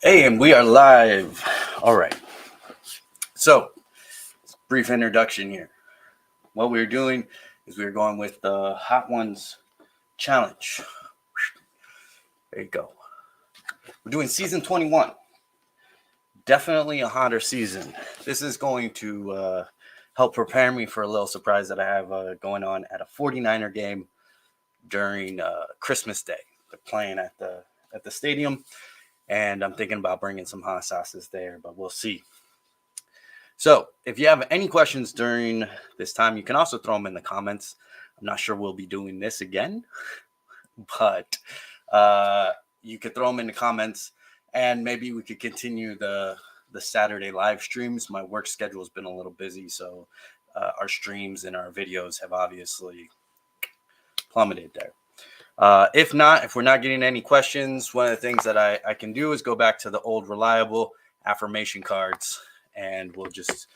Hey, and we are live. All right. So, brief introduction here. What we're doing is we're going with the Hot Ones Challenge. There you go. We're doing season 21. Definitely a hotter season. This is going to help prepare me for a little surprise that I have going on at a 49er game during Christmas Day. They're playing at the stadium. And I'm thinking about bringing some hot sauces there, but we'll see. So if you have any questions during this time, you can also throw them in the comments. I'm not sure we'll be doing this again, but you could throw them in the comments, and maybe we could continue the Saturday live streams. My work schedule has been a little busy, so our streams and our videos have obviously plummeted there. If we're not getting any questions, one of the things that I can do is go back to the old reliable affirmation cards, and we'll just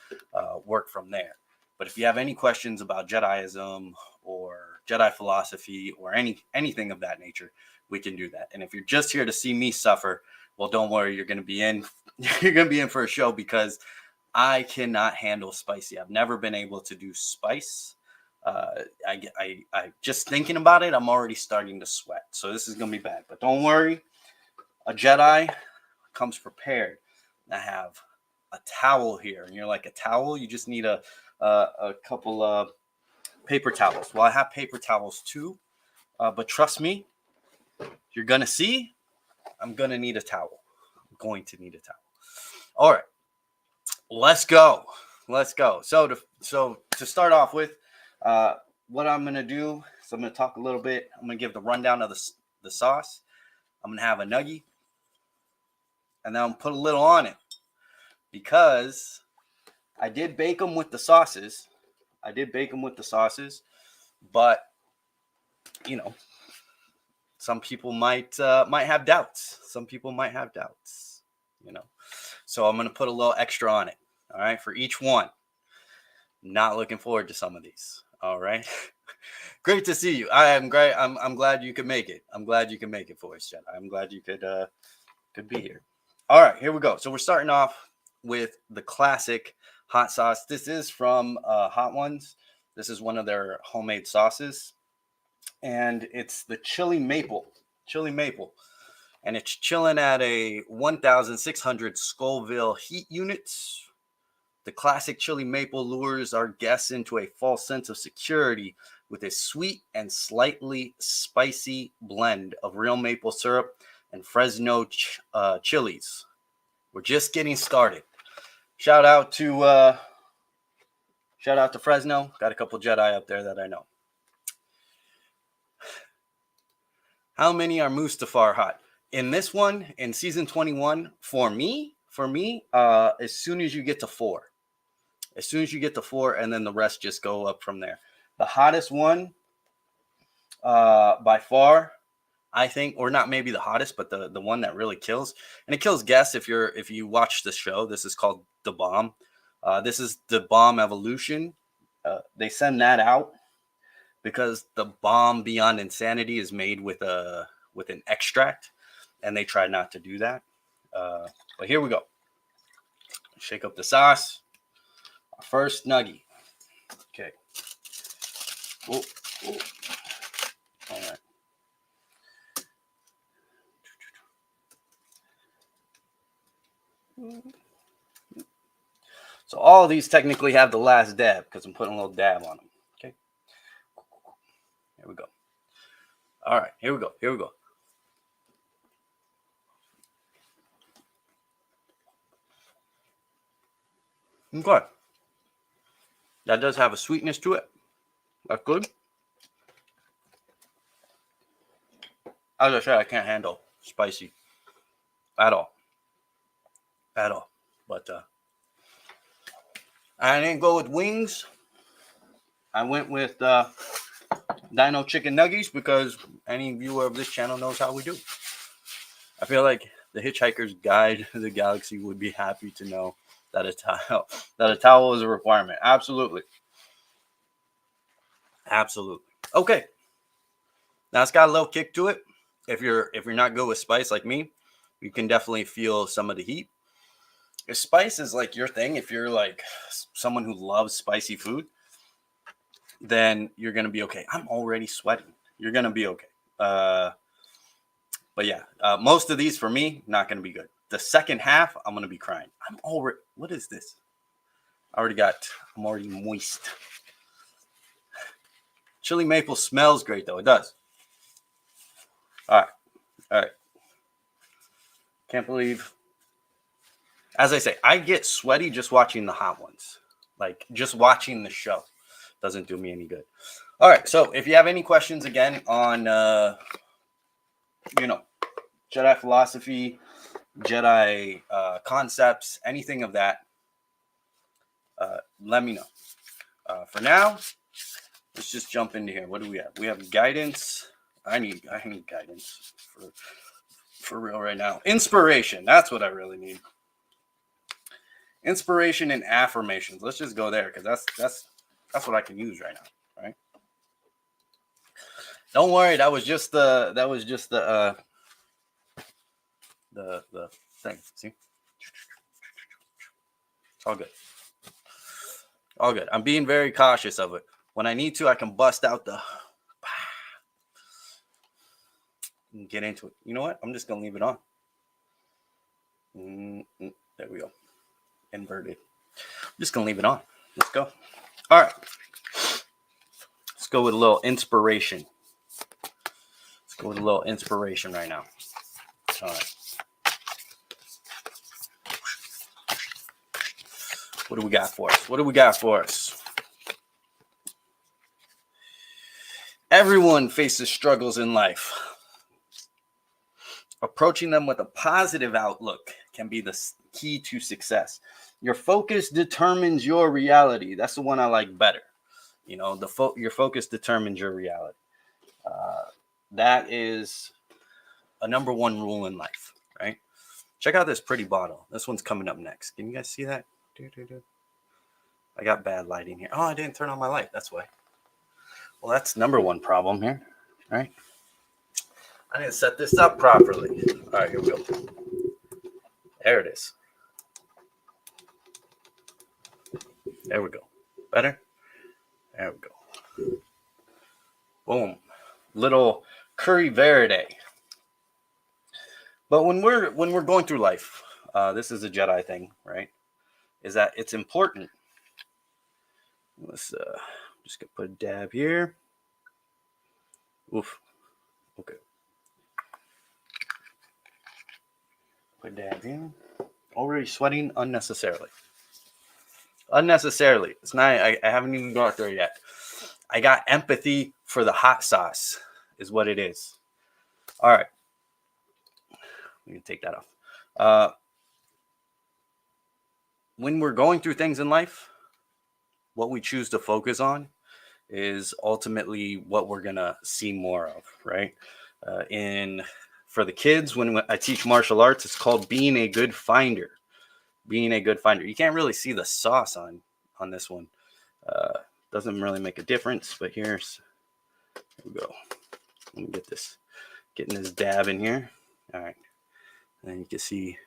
work from there. But if you have any questions about Jediism or Jedi philosophy or anything of that nature, we can do that. And if you're just here to see me suffer, well, don't worry, you're going to be in for a show, because I cannot handle spicy. I've never been able to do spice. I just thinking about it, I'm already starting to sweat. So this is going to be bad. But don't worry. A Jedi comes prepared. I have a towel here. And you're like, a towel? You just need a couple of paper towels. Well, I have paper towels too. But trust me, you're going to see, I'm going to need a towel. I'm going to need a towel. All right. Let's go. So to start off with, what I'm going to do is I'm going to talk a little bit. I'm going to give the rundown of the sauce. I'm going to have a nuggie, and then I'm going to put a little on it, because I did bake them with the sauces. But, you know, some people might have doubts. You know. So I'm going to put a little extra on it, all right, for each one. Not looking forward to some of these. All right. Great to see you. I am great. I'm glad you could make it. I'm glad you can make it for us, Jedi. I'm glad you could be here. All right, here we go. So we're starting off with the classic hot sauce. This is from Hot Ones. This is one of their homemade sauces, and it's the chili maple. And it's chilling at a 1,600 Scoville heat units. The classic chili maple lures our guests into a false sense of security with a sweet and slightly spicy blend of real maple syrup and Fresno chilies. We're just getting started. Shout out to Fresno. Got a couple Jedi up there that I know. How many are Mustafar hot? In this one, in season 21, for me, as soon as you get to 4. And then the rest just go up from there. The hottest one, by far, I think, or not maybe the hottest, but the one that really kills, and it kills guests if you watch the show. This is called The Bomb. This is the Bomb Evolution. They send that out because the Bomb Beyond Insanity is made with an extract, and they try not to do that. But here we go. Shake up the sauce. Our first nuggie. Okay. Ooh. All right. So all of these technically have the last dab, because I'm putting a little dab on them. Okay. Here we go. All right. Here we go. Okay. That does have a sweetness to it. That's good. As I said, I can't handle spicy at all. But I didn't go with wings. I went with Dino Chicken Nuggies, because any viewer of this channel knows how we do. I feel like the Hitchhiker's Guide to the Galaxy would be happy to know that a towel is a requirement. Absolutely. Okay. Now it's got a little kick to it. If you're not good with spice like me, You can definitely feel some of the heat. If spice is like your thing, if you're like someone who loves spicy food, then you're going to be okay. I'm already sweating. You're going to be okay. But yeah, most of these for me, not going to be good. The second half, I'm going to be crying. I'm already, what is this? I'm already moist. Chili maple smells great though. It does. All right. Can't believe, as I say, I get sweaty just watching the hot ones. Like just watching the show doesn't do me any good. All right. So if you have any questions again on, Jedi philosophy, Jedi concepts, anything of that, let me know. For now, let's just jump into here. What do we have? We have guidance. I need guidance for real right now. Inspiration. That's what I really need. Inspiration and affirmations. Let's just go there because that's what I can use right now. Right. Don't worry. That was just the thing. See. It's all good. All good. I'm being very cautious of it. When I need to, I can bust out the and get into it. You know what? I'm just going to leave it on. There we go. Inverted. I'm just going to leave it on. Let's go. All right. Let's go with a little inspiration. Let's go with a little inspiration right now. All right. What do we got for us? What do we got for us? Everyone faces struggles in life. Approaching them with a positive outlook can be the key to success. Your focus determines your reality. That's the one I like better. You know, your focus determines your reality. That is a number one rule in life, right? Check out this pretty bottle. This one's coming up next. Can you guys see that? I got bad lighting here. Oh, I didn't turn on my light. That's why. Well, that's number one problem here, right? I didn't set this up properly. All right, here we go. There it is. There we go. Better? There we go. Boom. Little curry verde. But when we're going through life, this is a Jedi thing, right? Is that it's important. Let's just gonna put a dab here. Oof. Okay. Put a dab here. Already sweating unnecessarily. Unnecessarily. It's not. I haven't even got there yet. I got empathy for the hot sauce, is what it is. All right. We can take that off. When we're going through things in life, what we choose to focus on is ultimately what we're gonna see more of, right? For the kids, when I teach martial arts, it's called being a good finder. Being a good finder. You can't really see the sauce on this one. Doesn't really make a difference, but here we go. Let me getting this dab in here. All right. And then you can see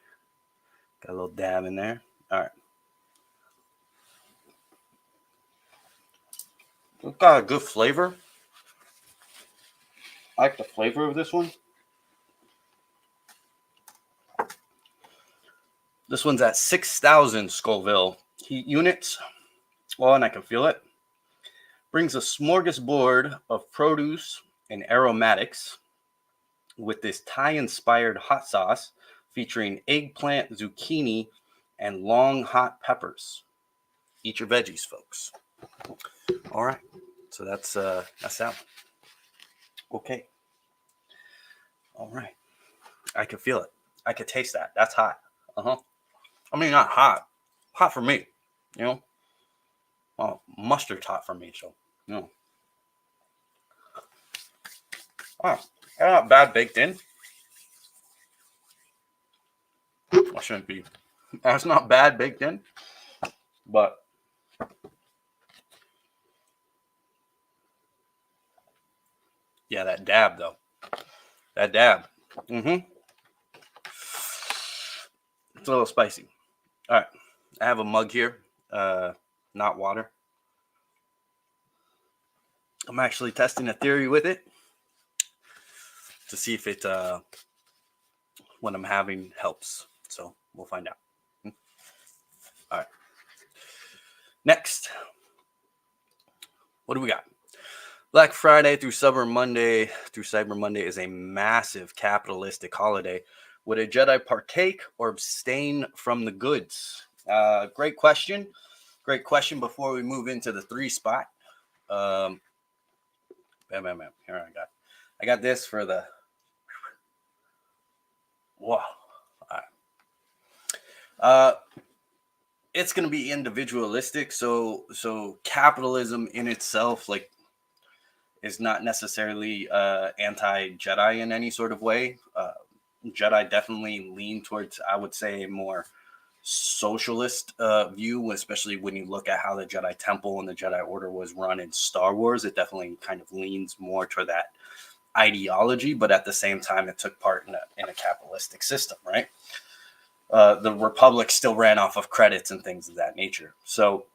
got a little dab in there. All right. It's got a good flavor. I like the flavor of this one. This one's at 6,000 Scoville heat units. Well, and I can feel it. Brings a smorgasbord of produce and aromatics with this Thai-inspired hot sauce featuring eggplant, zucchini, and long hot peppers. Eat your veggies, folks. All right. So that's that one. Okay. All right. I can feel it. I can taste that. That's hot. I mean, not hot. Hot for me, you know. Well, mustard's hot for me, so you know. Oh, they're not bad baked in. I shouldn't be. That's not bad baked in, but yeah, that dab though. That dab. It's a little spicy. All right. I have a mug here, not water. I'm actually testing a theory with it to see if it, what I'm having helps. So we'll find out. All right. Next, what do we got? Black Friday through Cyber Monday is a massive capitalistic holiday. Would a Jedi partake or abstain from the goods? Great question. Great question. Before we move into the 3 spot, bam. Here I got this for the. Wow. All right. It's going to be individualistic. So capitalism in itself, like, is not necessarily anti-Jedi in any sort of way. Jedi definitely lean towards, I would say, a more socialist view, especially when you look at how the Jedi Temple and the Jedi Order was run in Star Wars. It definitely kind of leans more toward that ideology, but at the same time, it took part in a capitalistic system, right? The Republic still ran off of credits and things of that nature. So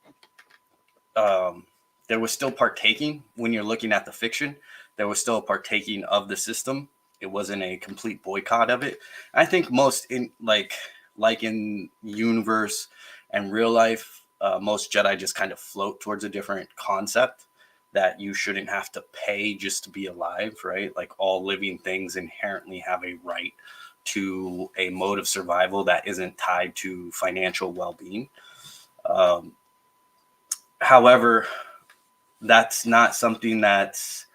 there was still partaking when you're looking at the fiction. There was still a partaking of the system. It wasn't a complete boycott of it. I think most in like in universe and real life, most Jedi just kind of float towards a different concept that you shouldn't have to pay just to be alive, right? Like all living things inherently have a right to a mode of survival that isn't tied to financial well-being. However, that's not something that's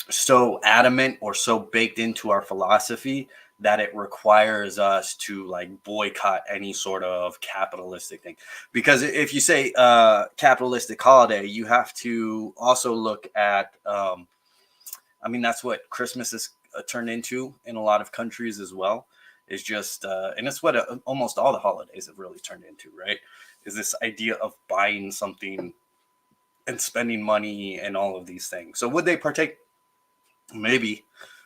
so adamant or so baked into our philosophy that it requires us to like boycott any sort of capitalistic thing. Because if you say capitalistic holiday, you have to also look at, I mean, that's what Christmas is turned into in a lot of countries as well. Is just, and it's what almost all the holidays have really turned into, right? Is this idea of buying something and spending money and all of these things. So would they partake? Maybe.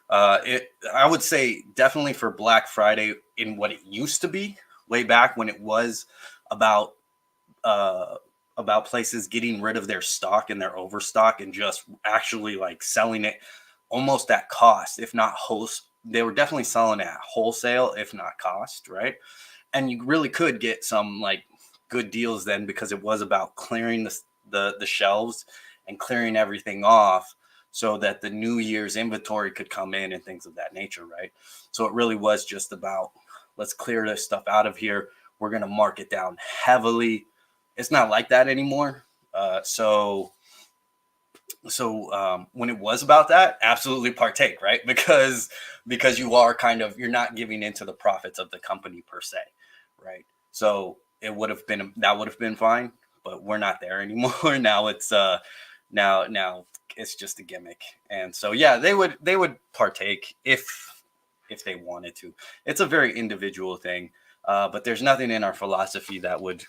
I would say definitely for Black Friday in what it used to be way back when it was about places getting rid of their stock and their overstock and just actually like selling it almost at cost, if not they were definitely selling it at wholesale, if not cost, right? And you really could get some like good deals then because it was about clearing the shelves and clearing everything off so that the New Year's inventory could come in and things of that nature, right? So it really was just about, let's clear this stuff out of here. We're going to mark it down heavily. It's not like that anymore. So when it was about that, absolutely partake, right? Because you are you're not giving into the profits of the company per se, right? So that would have been fine, but we're not there anymore. Now it's now it's just a gimmick. And so yeah, they would partake if they wanted to. It's a very individual thing, but there's nothing in our philosophy that would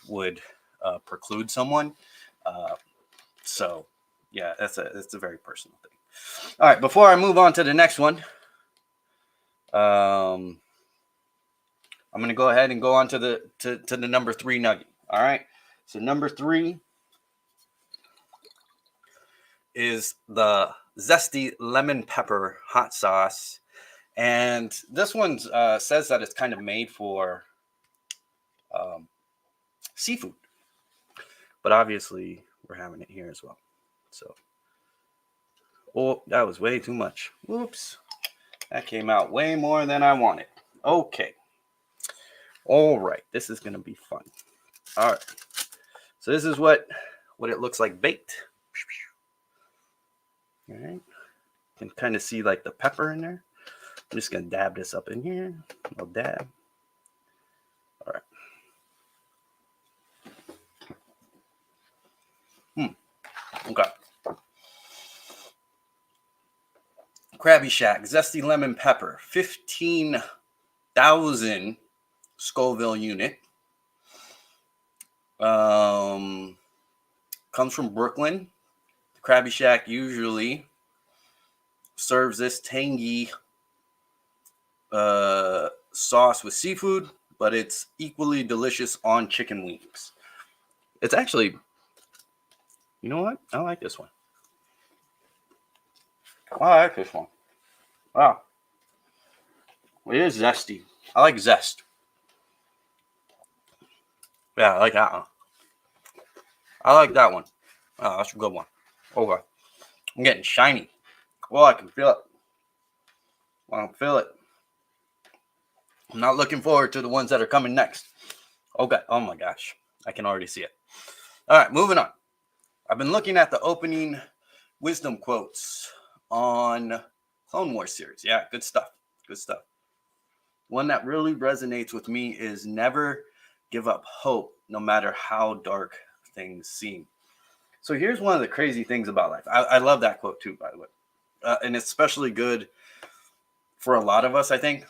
preclude someone. So yeah, it's a very personal thing. All right, before I move on to the next one, I'm going to go ahead and go on to the number 3 nugget. All right, so number 3 is the zesty lemon pepper hot sauce, and this one says that it's kind of made for seafood, but obviously we're having it here as well. So, oh, that was way too much. Whoops, that came out way more than I wanted. Okay, all right, this is gonna be fun. All right, so this is what it looks like baked. All right, you can kind of see like the pepper in there. I'm just gonna dab this up in here. I'll dab. All right. Okay. Krabby Shack, zesty lemon pepper, 15,000 Scoville unit. Comes from Brooklyn. Krabby Shack usually serves this tangy sauce with seafood, but it's equally delicious on chicken wings. It's actually, you know what? I like this one. I like this one. Wow. It is zesty. I like zest. Yeah, I like that one. I like that one. Oh, that's a good one. Okay. I'm getting shiny. Well, I can feel it. I can feel it. I'm not looking forward to the ones that are coming next. Okay. Oh my gosh. I can already see it. All right, moving on. I've been looking at the opening wisdom quotes on Clone Wars series. Yeah, good stuff. Good stuff. One that really resonates with me is never give up hope, no matter how dark things seem. So here's one of the crazy things about life. I love that quote too, by the way. And it's especially good for a lot of us, I think,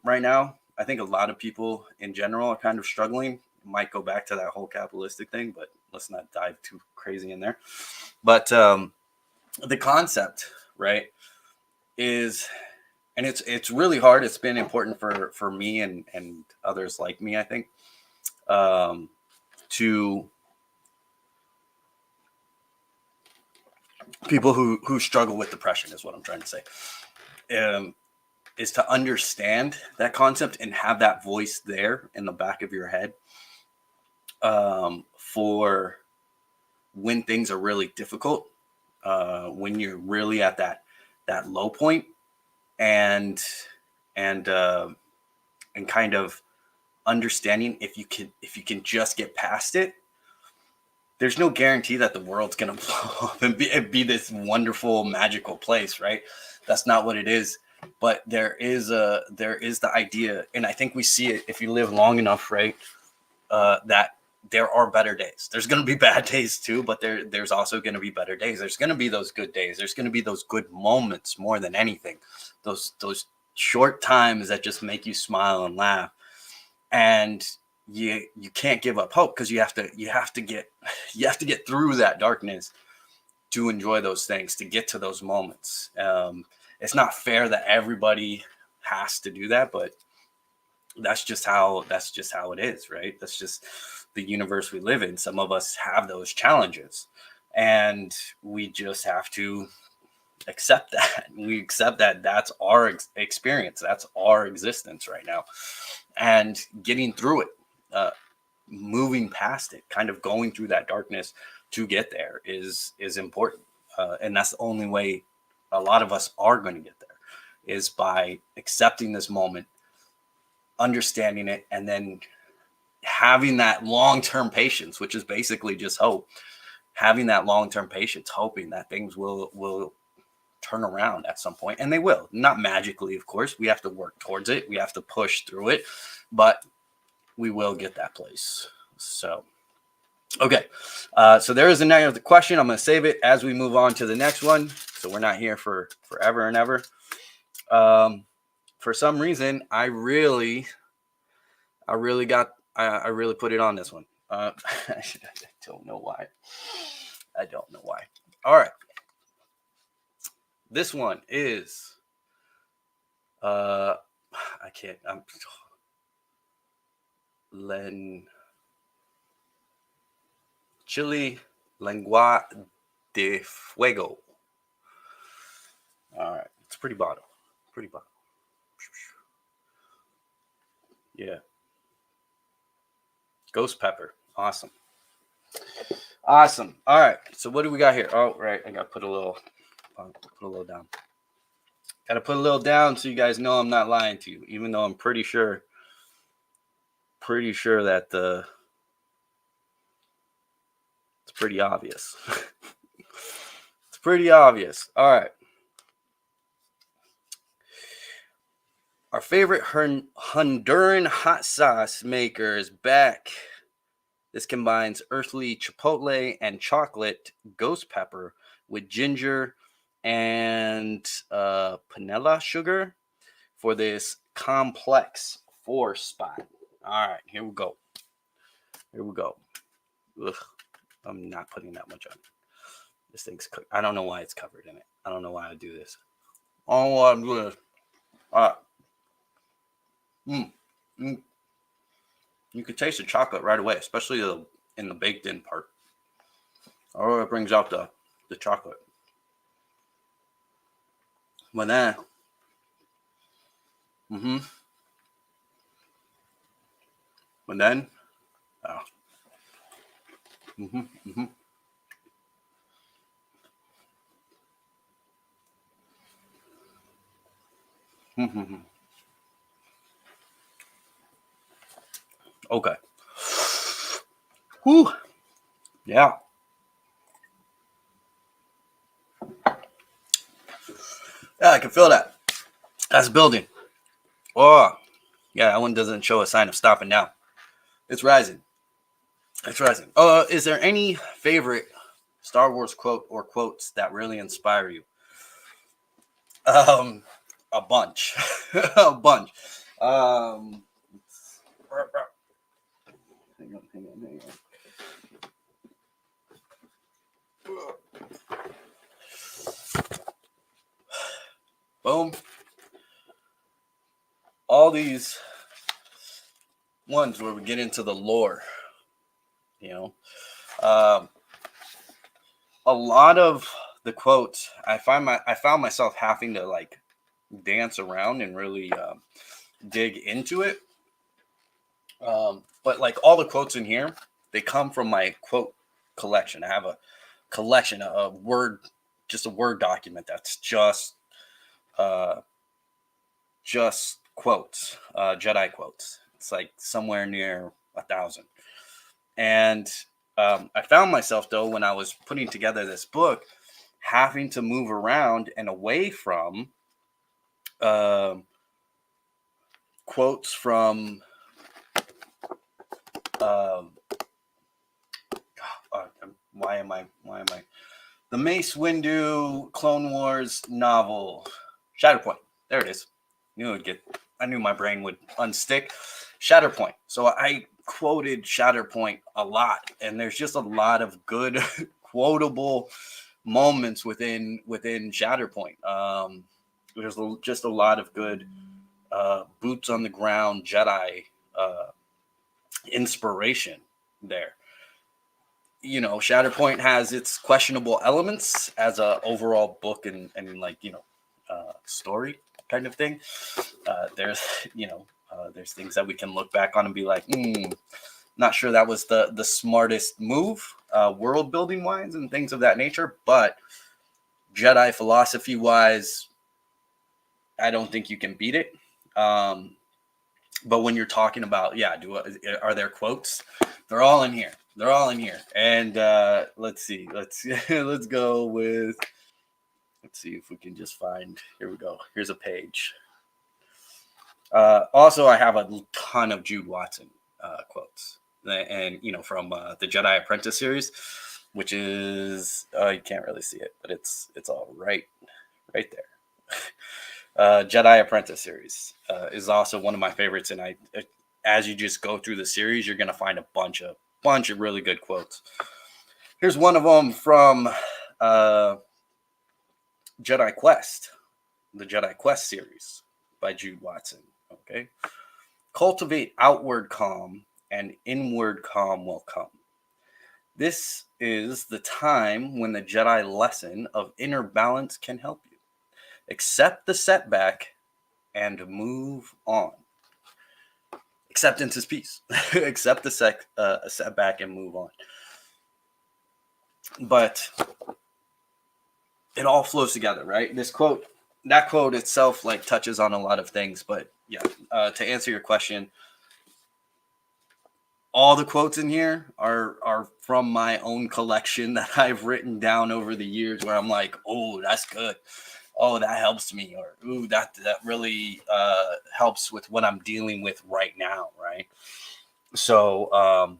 right now. I think a lot of people in general are kind of struggling. Might go back to that whole capitalistic thing, but let's not dive too crazy in there. But the concept, right, is, and it's really hard. It's been important for me and others like me, I think, to people who struggle with depression is what I'm trying to say. Is to understand that concept and have that voice there in the back of your head for when things are really difficult, when you're really at that low point, and kind of understanding if you can just get past it. There's no guarantee that the world's gonna blow up and be this wonderful magical place, right? That's not what it is. But there is the idea, and I think we see it if you live long enough, right? That there are better days. There's going to be bad days too, but there's also going to be better days. There's going to be those good days. There's going to be those good moments more than anything. Those short times that just make you smile and laugh. And you can't give up hope, because you have to get through that darkness to enjoy those things, to get to those moments. It's not fair that everybody has to do that, but that's just how it is, right? That's just the universe we live in. Some of us have those challenges, and we just have to accept that. We accept that that's our experience, that's our existence right now, and getting through it, moving past it, kind of going through that darkness to get there is important, and that's the only way a lot of us are going to get there, is by accepting this moment, understanding it, and then having that long-term patience, which is basically just hope. Having that long-term patience, hoping that things will turn around at some point, and they will. Not magically, of course. We have to work towards it. We have to push through it, but we will get that place. So, okay. So there is another question. I'm going to save it as we move on to the next one, so we're not here for forever and ever. For some reason, I really put it on this one. I don't know why. All right. This one is, Chile Lengua de Fuego. All right. It's pretty bottle. Yeah. Ghost pepper. Awesome. All right. So what do we got here? Oh, right. I got to put a little down. Got to put a little down so you guys know I'm not lying to you, even though I'm pretty sure that it's pretty obvious. It's pretty obvious. All right. Our favorite Honduran hot sauce maker is back. This combines earthly chipotle and chocolate ghost pepper with ginger and panela sugar for this complex 4-spot. All right, here we go. Ugh, I'm not putting that much on. This thing's cooked. I don't know why it's covered in it. I don't know why I do this. Oh, I'm doing this. All right. You could taste the chocolate right away, especially in the baked in part. Or it brings out the chocolate. But then, but then, oh, mm-hmm, mm-hmm. Mm-hmm. Okay. Whew. Yeah. Yeah, I can feel that. That's building. Oh, yeah, that one doesn't show a sign of stopping now. It's rising. It's rising. Is there any favorite Star Wars quote or quotes that really inspire you? A bunch. A bunch. Um, hang on. Boom. All these ones where we get into the lore, you know. Um, a lot of the quotes, I found myself having to like dance around and really dig into it. But like all the quotes in here, they come from my quote collection. I have a collection of just a Word document that's uh, just quotes, Jedi quotes. It's like somewhere near 1,000. And I found myself though when I was putting together this book, having to move around and away from um quotes from um, why am I the Mace Windu Clone Wars novel, Shatterpoint. There it is. I knew my brain would unstick. Shatterpoint. So I quoted Shatterpoint a lot, and there's just a lot of good quotable moments within Shatterpoint. There's just a lot of good boots on the ground Jedi inspiration there. Shatterpoint has its questionable elements as a overall book and like story kind of thing. There's there's things that we can look back on and be like, not sure that was the smartest move, world building wise and things of that nature. But Jedi philosophy wise, I don't think you can beat it. But when you're talking about, are there quotes? They're all in here. And let's see. Let's go with. Let's see if we can just find. Here we go. Here's a page. Also, I have a ton of Jude Watson quotes, and from the Jedi Apprentice series, which is you can't really see it, but it's all right there. Jedi Apprentice series is also one of my favorites, and as you just go through the series, you're gonna find a bunch of really good quotes. Here's one of them from Jedi Quest, the Jedi Quest series by Jude Watson. Okay, cultivate outward calm, and inward calm will come. This is the time when the Jedi lesson of inner balance can help you. Accept the setback and move on. Acceptance is peace. Accept the setback and move on. But it all flows together, right? That quote itself, like touches on a lot of things. But yeah, to answer your question, all the quotes in here are from my own collection that I've written down over the years. Where I'm like, oh, that's good. Oh, that helps me, or ooh, that really helps with what I'm dealing with right now, right? So,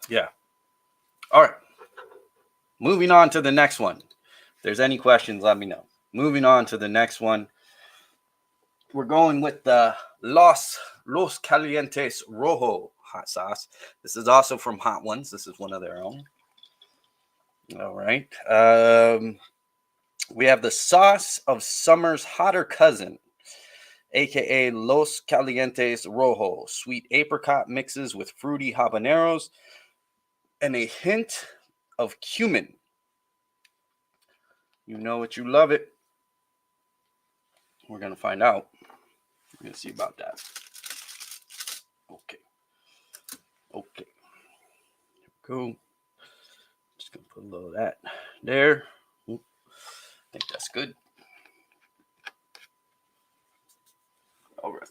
yeah. All right. Moving on to the next one. If there's any questions, let me know. Moving on to the next one. We're going with the Los Calientes Rojo hot sauce. This is also from Hot Ones. This is one of their own. All right. We have the sauce of summer's hotter cousin, aka Los Calientes Rojo. Sweet apricot mixes with fruity habaneros and a hint of cumin. You know it, you love it. We're going to find out. We're going to see about that. Okay. Okay. Cool. Just going to put a little of that there. I think that's good. All right.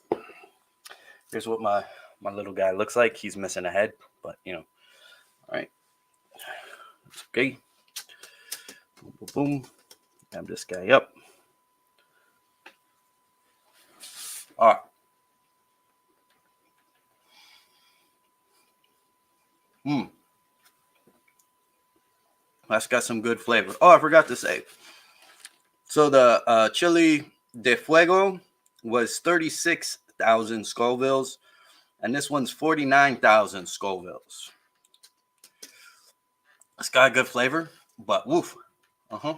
Here's what my little guy looks like. He's missing a head, but you know. All right. Okay. Boom, boom, boom. Grab this guy up. All right. That's got some good flavor. Oh, I forgot to say. So the chili de fuego was 36,000 Scovilles, and this one's 49,000 Scovilles. It's got a good flavor, but woof. Uh-huh.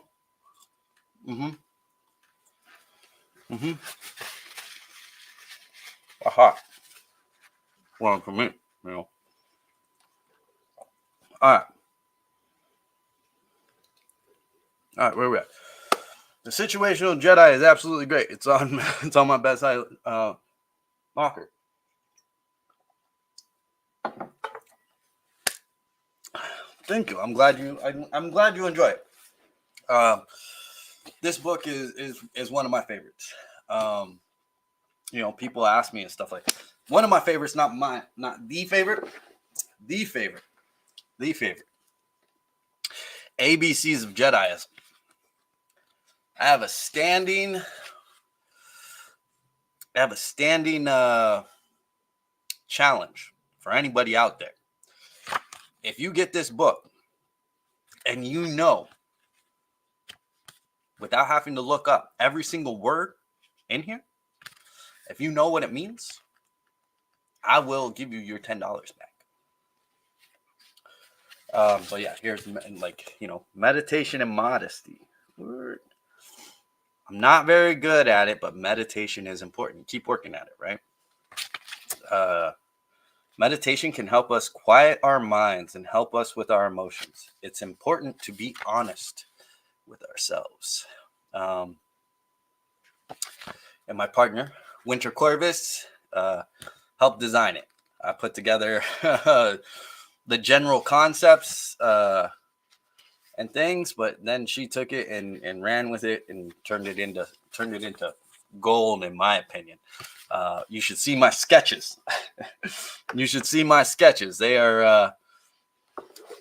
Mm-hmm. Mm-hmm. Aha. Well, for me, you know. All right. All right, where are we at? The Situational Jedi is absolutely great. It's on my best side marker. Thank you. I'm glad you enjoy it. This book is one of my favorites. You know, people ask me and stuff like that. One of my favorites, not the favorite, the favorite. ABCs of Jediism. I have a standing challenge for anybody out there. If you get this book and you know, without having to look up every single word in here, if you know what it means, I will give you your $10 back. But yeah, here's meditation and modesty. I'm not very good at it, but meditation is important. Keep working at it, right? Meditation can help us quiet our minds and help us with our emotions. It's important to be honest with ourselves. And my partner, Winter Corvus, helped design it. I put together the general concepts and things, but then she took it and ran with it and turned it into gold, in my opinion. You should see my sketches. They are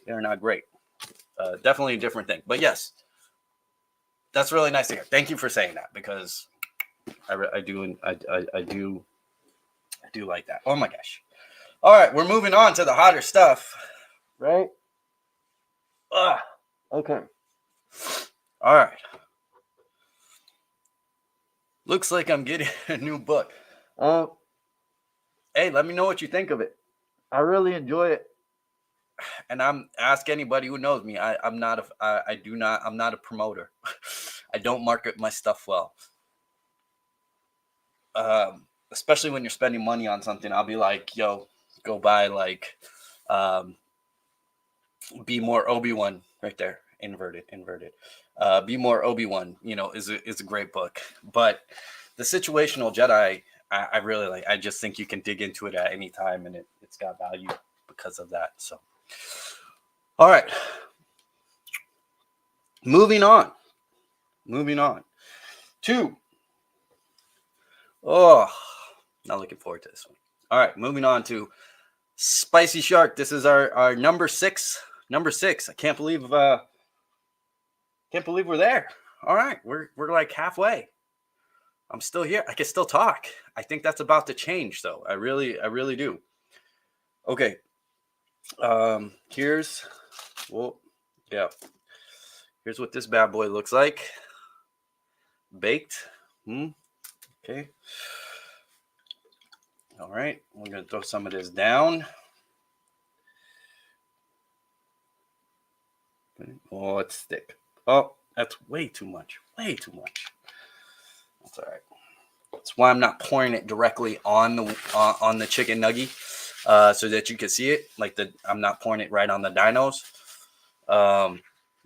not great. Definitely a different thing. But yes, that's really nice to hear. Thank you for saying that, because I do like that. Oh my gosh. All right, we're moving on to the hotter stuff, right? Okay. All right. Looks like I'm getting a new book. Hey, let me know what you think of it. I really enjoy it. And ask anybody who knows me. I'm not a promoter. I don't market my stuff well. Especially when you're spending money on something, I'll be like, yo, go buy Be More Obi-Wan right there. Inverted. Be More Obi-Wan, is a great book. But the Situational Jedi, I really like. I just think you can dig into it at any time, and it's got value because of that. So, all right. Moving on. Not looking forward to this one. All right, moving on to Spicy Shark. This is our number 6. I can't believe we're there. All right, we're like halfway. I'm still here. I can still talk. I think that's about to change, though. I really do. Okay. Here's what this bad boy looks like. Baked. Okay. All right. We're gonna throw some of this down. Oh, it's thick. Oh, that's way too much. That's all right. Let's why I'm not pouring it directly on the chicken nugget, so that you can see it. Like I'm not pouring it right on the dinos,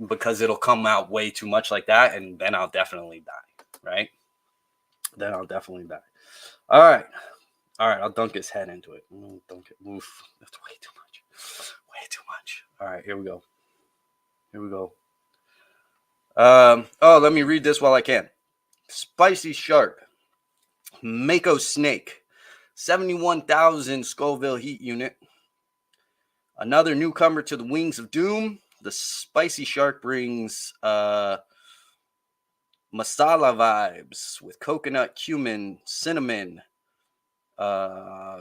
because it'll come out way too much like that, and then I'll definitely die. Right? Then I'll definitely die. All right. I'll dunk his head into it. Dunk it. Oof. That's way too much. Way too much. All right. Here we go. Let me read this while I can. Spicy shark. Mako snake. 71,000 Scoville heat unit. Another newcomer to the Wings of Doom. The spicy shark brings masala vibes with coconut, cumin, cinnamon,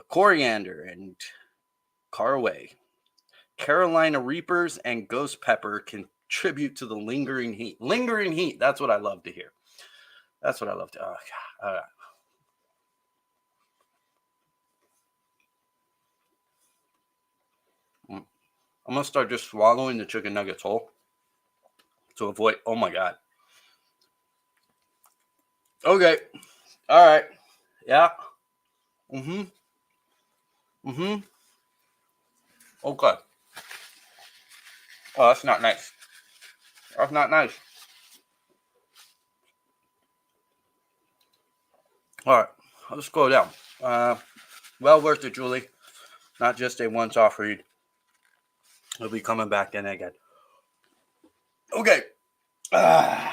coriander, and caraway. Carolina Reapers and ghost pepper contribute to the lingering heat. Lingering heat. That's what I love to hear. Oh, God. I'm going to start just swallowing the chicken nuggets whole to avoid. Oh, my God. Okay. All right. Yeah. Okay. Oh, that's not nice. All right. I'll just go down. Well worth it, Julie. Not just a once-off read. We'll be coming back in again. Okay. The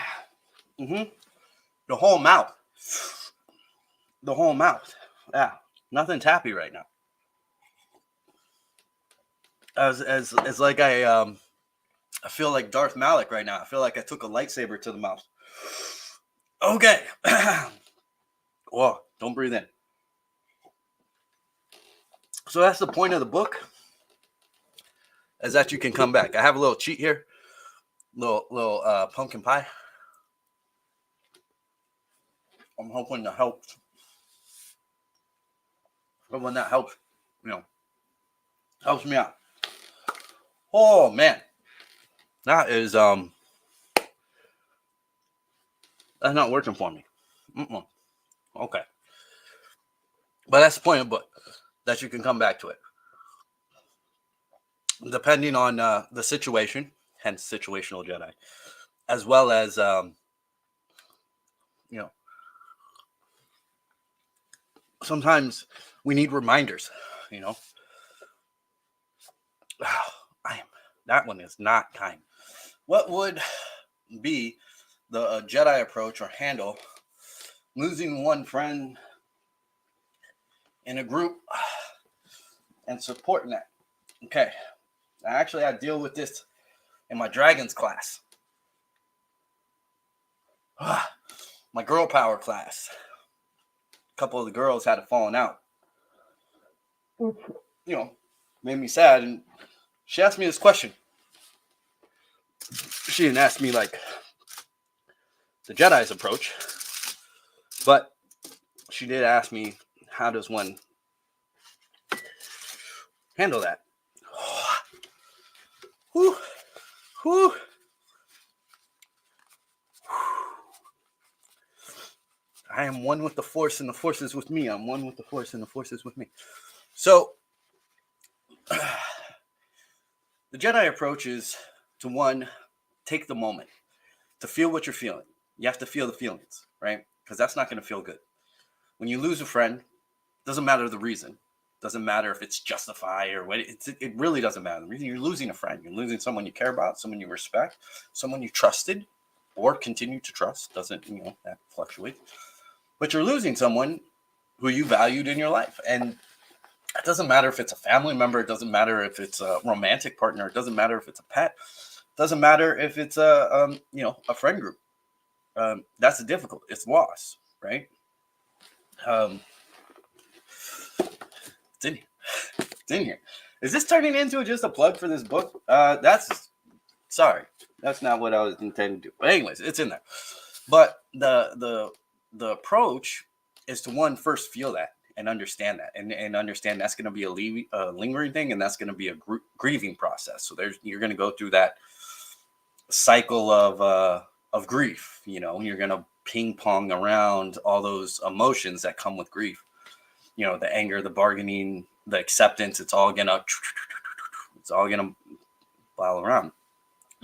whole mouth. Yeah. Nothing's happy right now. As like I feel like Darth Malik right now. I feel like I took a lightsaber to the mouth. Okay. Whoa, don't breathe in. So that's the point of the book, is that you can come back. I have a little cheat here. Little pumpkin pie. I'm hoping that helps. But when that helps, helps me out. Oh man. That is that's not working for me. Okay. But that's the point of the book, that you can come back to it. Depending on the situation, hence situational Jedi, as well as sometimes we need reminders. That one is not kind. What would be the Jedi approach or handle losing one friend in a group and supporting that? Okay. Actually, I deal with this in my Dragons class. My girl power class. A couple of the girls had a falling out. Made me sad. And she asked me this question. She didn't ask me like the Jedi's approach, but she did ask me, how does one handle that? Whew. I am one with the Force, and the Force is with me. I'm one with the Force, and the Force is with me. So, the Jedi approach is to, one, take the moment, to feel what you're feeling. You have to feel the feelings, right? Because that's not going to feel good. When you lose a friend, doesn't matter the reason. Doesn't matter if it's justified or what. It really doesn't matter. The reason you're losing a friend, you're losing someone you care about, someone you respect, someone you trusted or continue to trust. Doesn't, that fluctuates. But you're losing someone who you valued in your life. And it doesn't matter if it's a family member. It doesn't matter if it's a romantic partner. It doesn't matter if it's a pet. It doesn't matter if it's a friend group. That's difficult. It's loss, right? It's in here. It's in here. Is this turning into just a plug for this book? Sorry. That's not what I was intending to do. But anyways, it's in there. But the approach is to, one, first feel that and understand that, and understand that's going to be a lingering thing, and that's going to be a grieving process. So you're going to go through that cycle of grief. You're going to ping pong around all those emotions that come with grief. You know, the anger, the bargaining, the acceptance, it's all gonna pile around.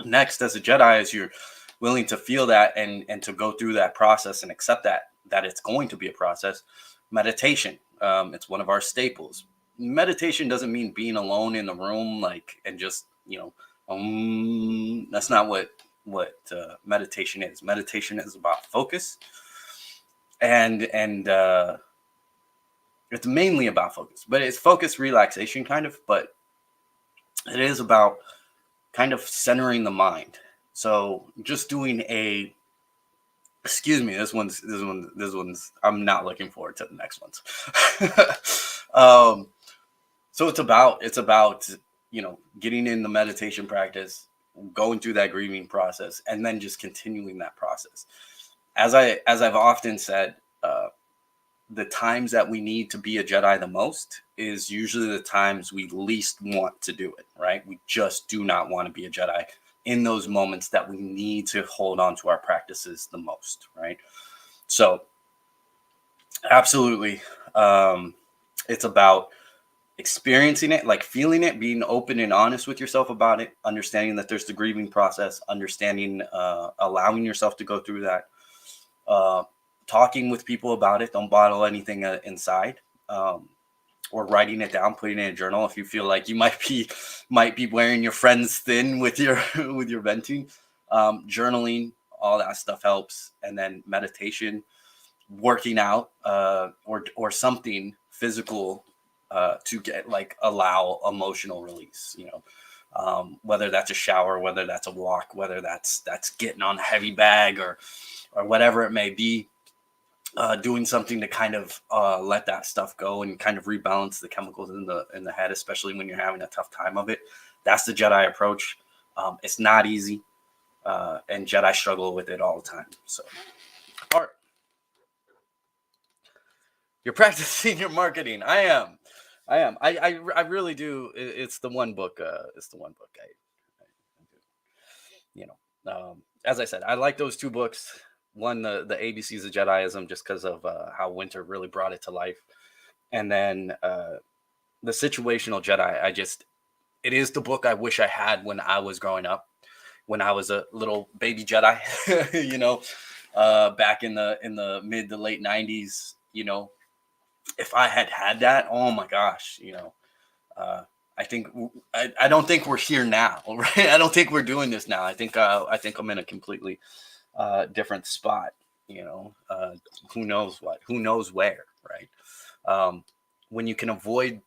Next, as a Jedi, as you're willing to feel that and to go through that process and accept that it's going to be a process, meditation. It's one of our staples. Meditation doesn't mean being alone in the room, like, and just, you know, that's not what meditation is. Meditation is about focus, and it's mainly about focus, but it's focus, relaxation, kind of. But it is about kind of centering the mind. So just doing a, excuse me, this one's I'm not looking forward to the next ones. So it's about, you know, getting in the meditation practice, going through that grieving process, and then just continuing that process. As I've often said, the times that we need to be a Jedi the most is usually the times we least want to do it, right? We just do not want to be a Jedi in those moments that we need to hold on to our practices the most, right? So absolutely, it's about experiencing it, like feeling it, being open and honest with yourself about it, understanding that there's the grieving process, understanding, allowing yourself to go through that, talking with people about it. Don't bottle anything inside, or writing it down, putting it in a journal. If you feel like you might be wearing your friends thin with your with your venting, journaling, all that stuff helps. And then meditation, working out, or something physical, to get, like, allow emotional release, you know, whether that's a shower, whether that's a walk, whether that's getting on a heavy bag, or whatever it may be, doing something to kind of let that stuff go and kind of rebalance the chemicals in the head, especially when you're having a tough time of it. That's the Jedi approach. It's not easy, and Jedi struggle with it all the time. So, all right. You're practicing your marketing. I am. I really do. It's the one book. It's the one book I do. You know, as I said, I like those two books. One, the ABCs of Jediism, just because of how Winter really brought it to life, and then the Situational Jedi. It is the book I wish I had when I was growing up, when I was a little baby Jedi. You know, back in the mid to late '90s. You know, if I had that, oh my gosh, you know, I don't think we're here now, right? I don't think we're doing this now. I think I'm in a completely different spot, you know. Who knows where, right? When you can avoid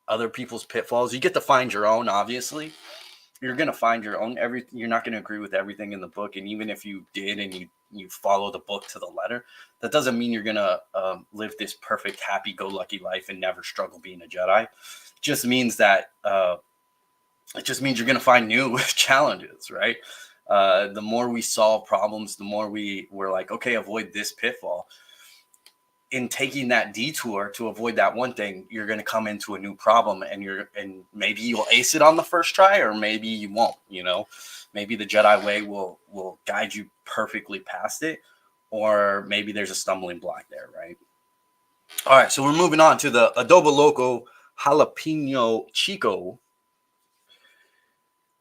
other people's pitfalls, you get to find your own. Obviously, you're gonna find your own. You're not gonna agree with everything in the book, and even if you did and you follow the book to the letter, that doesn't mean you're gonna live this perfect, happy-go-lucky life and never struggle being a Jedi. It just means that you're gonna find new challenges, right? The more we solve problems, the more we're like, okay, avoid this pitfall. In taking that detour to avoid that one thing, you're going to come into a new problem, and maybe you'll ace it on the first try, or maybe you won't. You know, maybe the Jedi way will guide you perfectly past it, or maybe there's a stumbling block there, right? All right, so we're moving on to the Adobo Loco Jalapeno Chico.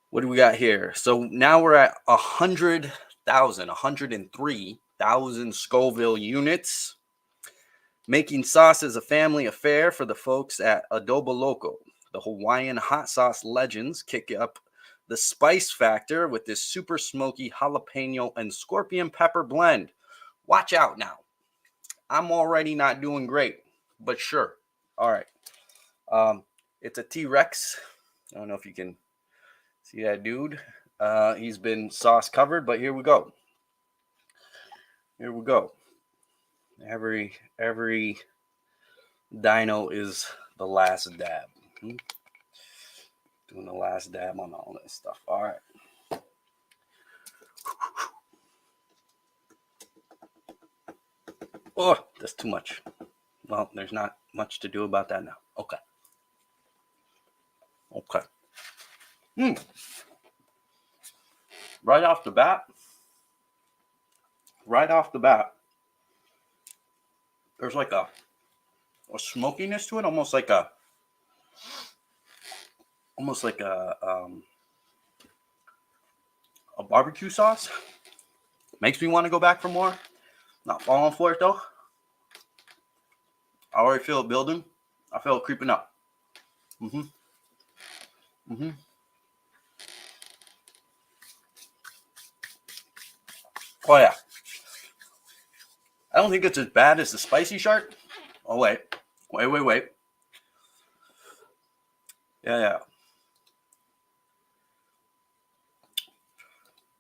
What do we got here? So now we're at 103,000 Scoville units. Making sauce is a family affair for the folks at Adobo Loco. The Hawaiian hot sauce legends kick up the spice factor with this super smoky jalapeno and scorpion pepper blend. Watch out now. I'm already not doing great, but sure. All right. It's a T-Rex. I don't know if you can see that dude. He's been sauce covered, but here we go. Here we go. Every Dino is the last dab. Doing the last dab on all this stuff. All right. Oh, that's too much. Well, there's not much to do about that now. Okay. Right off the bat, right off the bat, there's like a smokiness to it, almost like a barbecue sauce. Makes me want to go back for more. Not falling for it though. I already feel it building. I feel it creeping up. Oh yeah. I don't think it's as bad as the spicy shark. Oh wait. Yeah.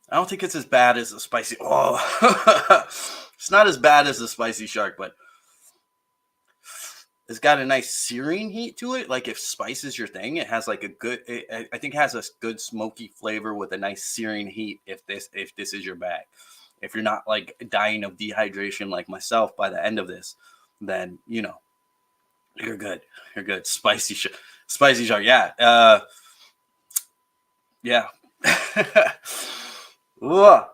I don't think it's as bad as the spicy. Oh, it's not as bad as the spicy shark, but it's got a nice searing heat to it. Like if spice is your thing, it has like a good. I think it has a good smoky flavor with a nice searing heat. If this is your bag, if you're not like dying of dehydration like myself by the end of this, then you know you're good. You're good. Spicy shark. Yeah. Yeah. Where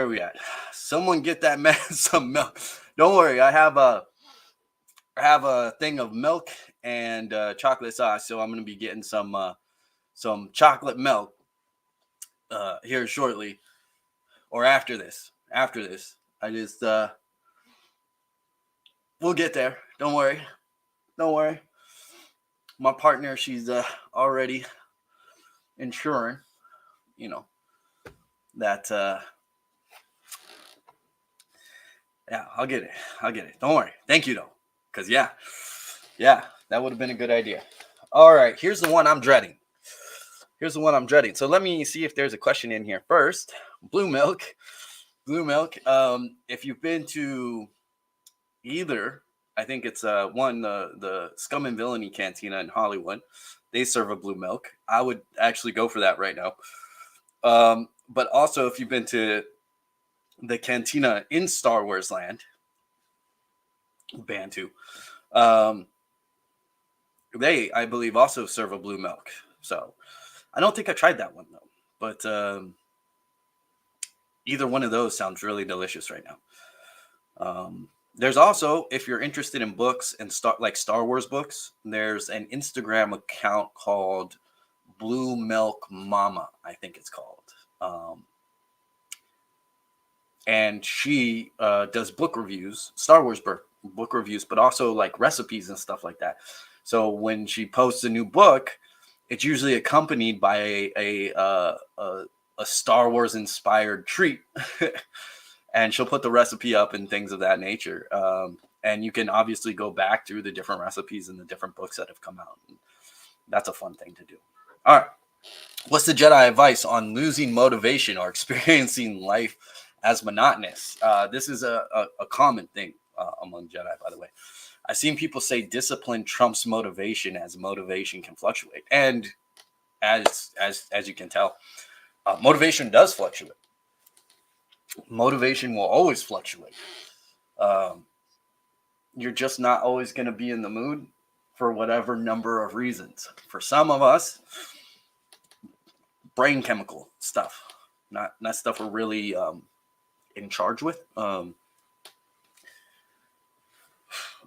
are we at? Someone get that man some milk. Don't worry, I have a thing of milk and chocolate sauce, so I'm gonna be getting some chocolate milk here shortly, or after this. I just we'll get there. Don't worry. My partner, she's already ensuring, that yeah, I'll get it. Don't worry. Thank you though. Because yeah, that would have been a good idea. All right, here's the one I'm dreading. So let me see if there's a question in here first. Blue milk. If you've been to either, I think it's the Scum and Villainy Cantina in Hollywood, they serve a blue milk. I would actually go for that right now. But also, if you've been to the cantina in Star Wars Land, Bantu, they, I believe, also serve a blue milk. So I don't think I tried that one though. But either one of those sounds really delicious right now. There's also, if you're interested in books and Star Wars books, there's an Instagram account called Blue Milk Mama, I think it's called. And she does book reviews, Star Wars book reviews, but also like recipes and stuff like that. So when she posts a new book, it's usually accompanied by a Star Wars inspired treat. And she'll put the recipe up and things of that nature. And you can obviously go back through the different recipes and the different books that have come out. And that's a fun thing to do. All right. What's the Jedi advice on losing motivation or experiencing life as monotonous? This is a common thing among Jedi, by the way. I've seen people say discipline trumps motivation, as motivation can fluctuate. And as you can tell, motivation does fluctuate. Motivation will always fluctuate. You're just not always going to be in the mood for whatever number of reasons. For some of us, brain chemical stuff, not stuff we're really in charge with.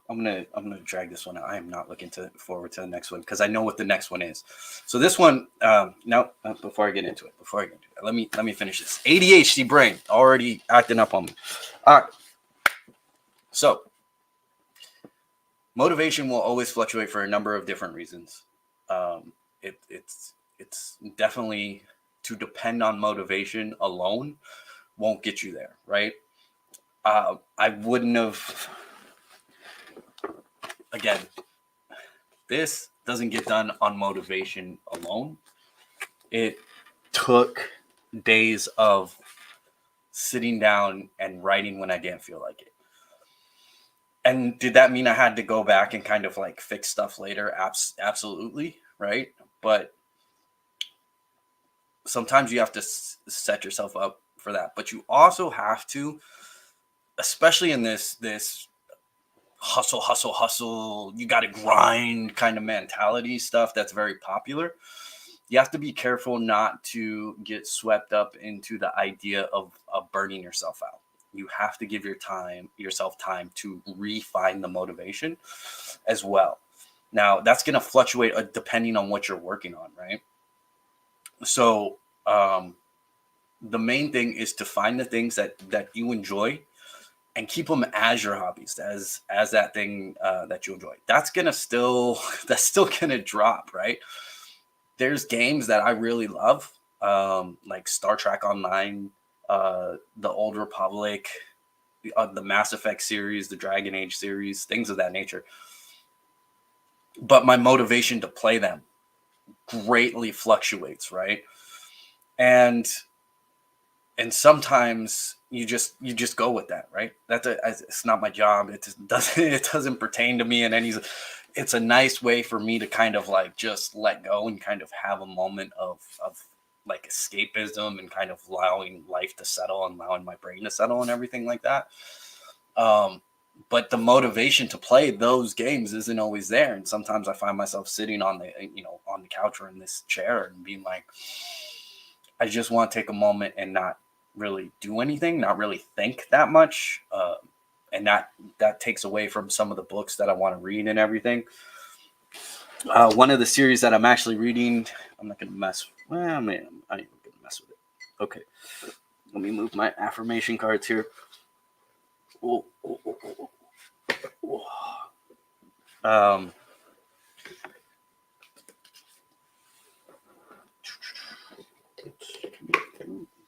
I'm gonna drag this one out. I am not looking forward to the next one because I know what the next one is. So this one, before I get into it, let me finish this. ADHD brain already acting up on me. All right. So motivation will always fluctuate for a number of different reasons. It's definitely, to depend on motivation alone won't get you there, right? I wouldn't have. Again, this doesn't get done on motivation alone. It took days of sitting down and writing when I didn't feel like it. And did that mean I had to go back and kind of like fix stuff later? Absolutely, right? But sometimes you have to set yourself up for that. But you also have to, especially in this hustle, you got to grind kind of mentality stuff that's very popular. you have to be careful not to get swept up into the idea of burning yourself out. You have to give yourself time to refine the motivation as well. Now, that's going to fluctuate depending on what you're working on, right? So, the main thing is to find the things that you enjoy and keep them as your hobbies, as that thing that you enjoy. That's still gonna drop, right? There's games that I really love, like Star Trek Online, the Old Republic, the Mass Effect series, the Dragon Age series, things of that nature. But my motivation to play them greatly fluctuates, right? And sometimes you just go with that, right? It's not my job. It doesn't pertain to me in any. It's a nice way for me to kind of like just let go and kind of have a moment of like escapism and kind of allowing life to settle and allowing my brain to settle and everything like that. But the motivation to play those games isn't always there, and sometimes I find myself sitting on the couch or in this chair and being like, I just want to take a moment and not really do anything, not really think that much, and that takes away from some of the books that I want to read and everything. One of the series that I'm actually reading, I'm not going to mess. Well, man, I ain't going to mess with it. Okay, let me move my affirmation cards here. Oh.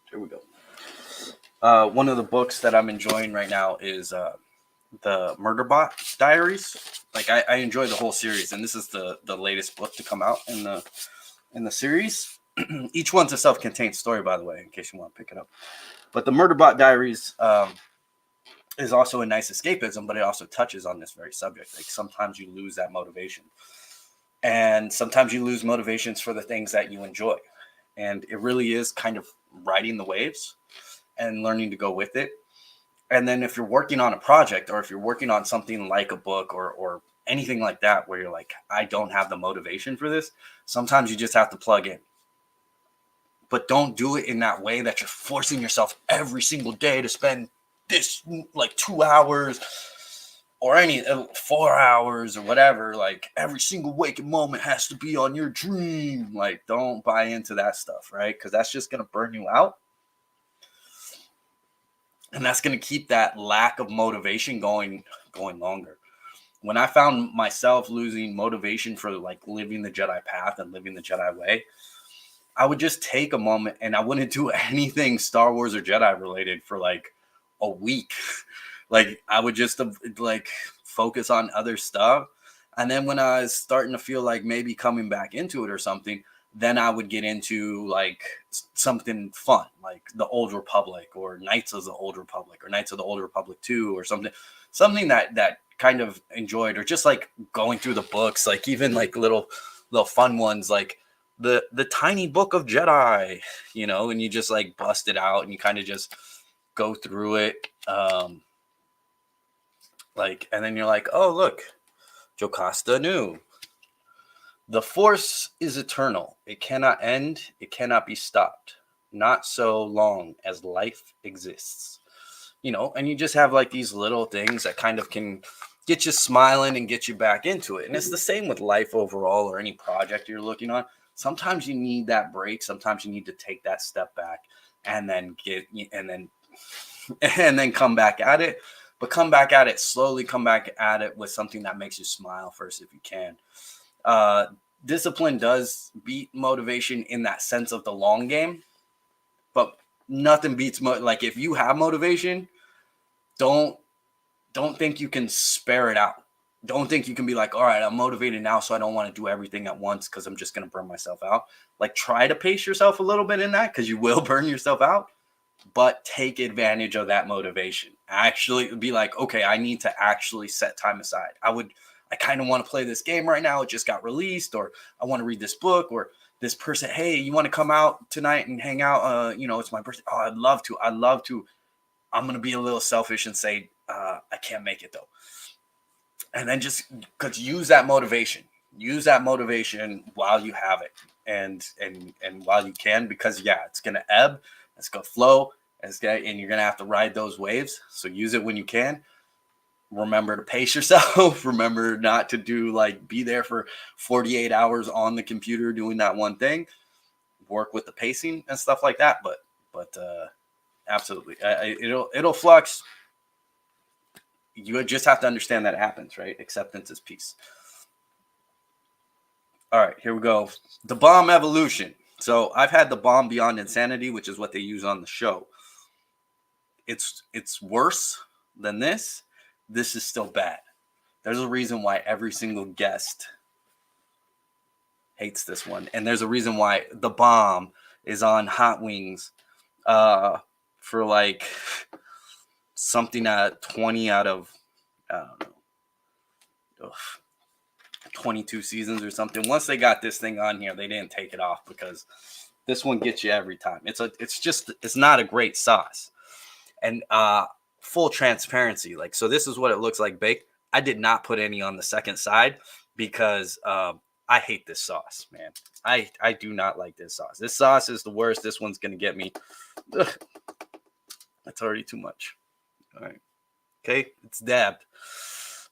There we go. One of the books that I'm enjoying right now is the Murderbot Diaries. Like I enjoy the whole series, and this is the latest book to come out in the series. Each one's a self-contained story, by the way, in case you want to pick it up. But the Murderbot Diaries is also a nice escapism, but it also touches on this very subject. Like sometimes you lose that motivation, and sometimes you lose motivations for the things that you enjoy. And it really is kind of riding the waves and learning to go with it. And then if you're working on a project, or if you're working on something like a book or anything like that, where you're like, I don't have the motivation for this, sometimes you just have to plug in. But don't do it in that way that you're forcing yourself every single day to spend this like 2 hours or any 4 hours or whatever. Like every single waking moment has to be on your dream. Like don't buy into that stuff, right? Because that's just going to burn you out. And that's going to keep that lack of motivation going longer. When I found myself losing motivation for like living the Jedi path and living the Jedi way, I would just take a moment and I wouldn't do anything Star Wars or Jedi related for like a week. Like I would just like focus on other stuff. And then when I was starting to feel like maybe coming back into it or something, then I would get into like something fun, like the Old Republic or Knights of the Old Republic or Knights of the Old Republic 2 or something that kind of enjoyed, or just like going through the books, like even like little fun ones, like the tiny book of Jedi, and you just like bust it out and you kind of just go through it. And then you're like, oh, look, Jocasta knew. The Force is eternal. It cannot end. It cannot be stopped. Not so long as life exists. And you just have like these little things that kind of can get you smiling and get you back into it. And it's the same with life overall, or any project you're looking on. Sometimes you need that break. Sometimes you need to take that step back and then come back at it. But come back at it slowly. Come back at it with something that makes you smile first, if you can. Discipline does beat motivation in that sense of the long game, but nothing beats like if you have motivation, don't think you can spare it out. Don't think you can be like, all right, I'm motivated now, so I don't want to do everything at once because I'm just going to burn myself out. Like try to pace yourself a little bit in that, because you will burn yourself out, but take advantage of that motivation. Actually be like, okay, I need to actually set time aside. I kind of want to play this game right now. It just got released, or I want to read this book, or this person, hey, you want to come out tonight and hang out? It's my birthday. Oh, I'd love to. I'm going to be a little selfish and say, I can't make it though. And then just use that motivation. use that motivation while you have it, and while you can, because it's gonna ebb, it's gonna flow, and you're gonna have to ride those waves. So use it when you can. Remember to pace yourself. Remember not to be there for 48 hours on the computer doing that one thing. Work with the pacing and stuff like that. But absolutely, it'll flux. You just have to understand that it happens, right? Acceptance is peace. All right, here we go. The bomb evolution. So I've had the bomb beyond insanity, which is what they use on the show. It's worse than this. This is still bad. There's a reason why every single guest hates this one. And there's a reason why the bomb is on Hot Wings for like something at 20 out of, I don't know, 22 seasons or something. Once they got this thing on here, they didn't take it off because this one gets you every time. It's not a great sauce. And full transparency, so this is what it looks like baked. I did not put any on the second side because I hate this sauce, man. I do not like this sauce. This sauce is the worst. This one's gonna get me. Ugh. That's already too much. All right. Okay, it's dabbed.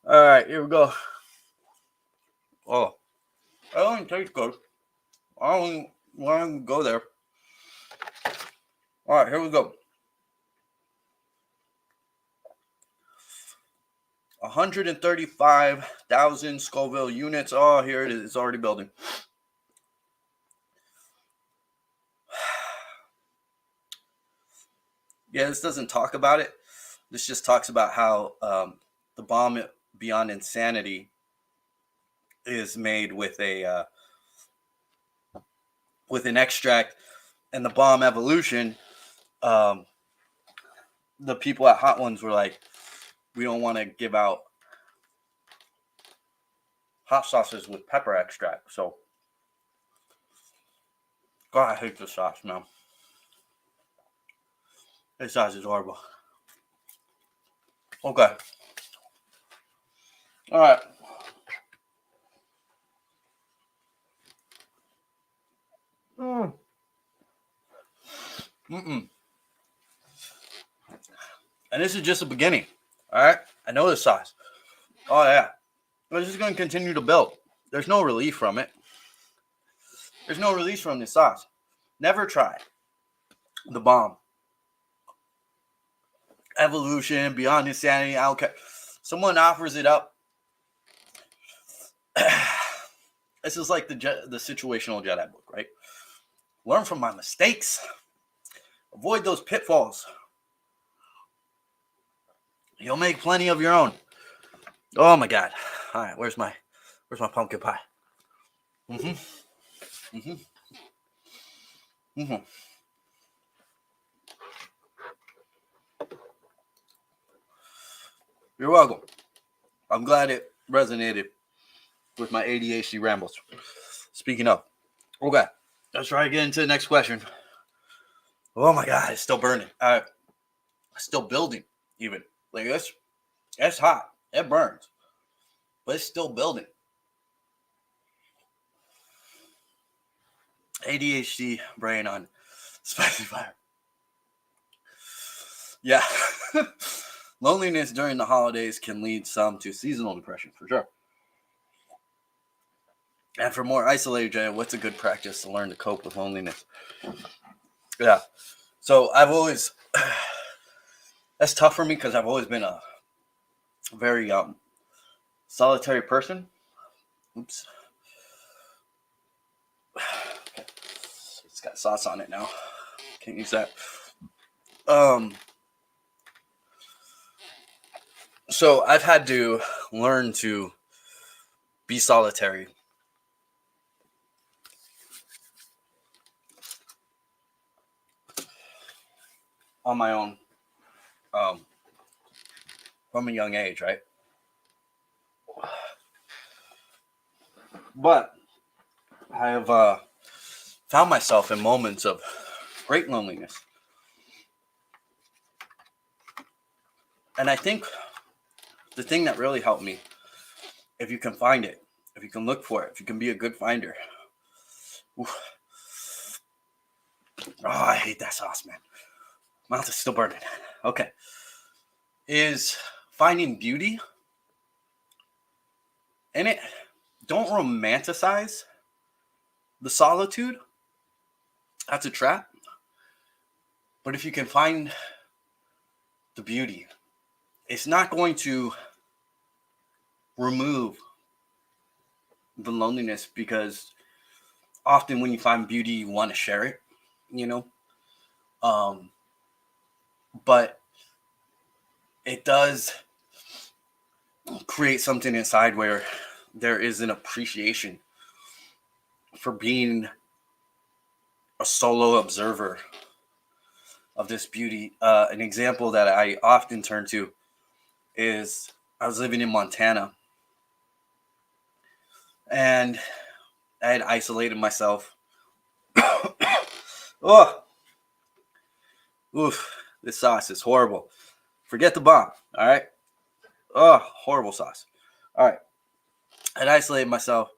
All right, here we go. Oh, that don't taste good. I don't want to go there. All right, here we go. 135,000 Scoville units. Oh, here it is. It's already building. Yeah, this doesn't talk about it. This just talks about how the bomb beyond insanity is made with an extract, and the bomb evolution. The people at Hot Ones were like, we don't want to give out hot sauces with pepper extract. So, God, I hate this sauce, man. This sauce is horrible. Okay. All right. And this is just the beginning. All right. I know this sauce. Oh, yeah. This is going to continue to build. There's no relief from it. There's no release from this sauce. Never try the bomb. Evolution, beyond insanity. I don't care. Someone offers it up. This is like the situational Jedi book, right? Learn from my mistakes. Avoid those pitfalls. You'll make plenty of your own. Oh my God! All right, where's my pumpkin pie? You're welcome. I'm glad it resonated with my ADHD rambles. Speaking of, okay, let's try to get into the next question. Oh my God, it's still burning. Still building, even. Like this, it's hot. It burns. But it's still building. ADHD brain on spicy fire. Yeah. Loneliness during the holidays can lead some to seasonal depression, for sure. And for more isolated Jedi, what's a good practice to learn to cope with loneliness? Yeah. So I've always... That's tough for me because I've always been a very solitary person. Oops. It's got sauce on it now. Can't use that. So I've had to learn to be solitary. On my own. From a young age, right? But I have found myself in moments of great loneliness. And I think the thing that really helped me, if you can find it, if you can look for it, if you can be a good finder. Oof. Oh, I hate that sauce, man. Mouth is still burning. Okay. Is finding beauty in it. Don't romanticize the solitude. That's a trap. But if you can find the beauty, it's not going to remove the loneliness, because often when you find beauty, you want to share it, you know. But it does create something inside where there is an appreciation for being a solo observer of this beauty. An example that I often turn to is I was living in Montana, and I had isolated myself. Oh, oof, this sauce is horrible. Forget the bomb, all right? Oh, horrible sauce. All right. I'd isolated myself.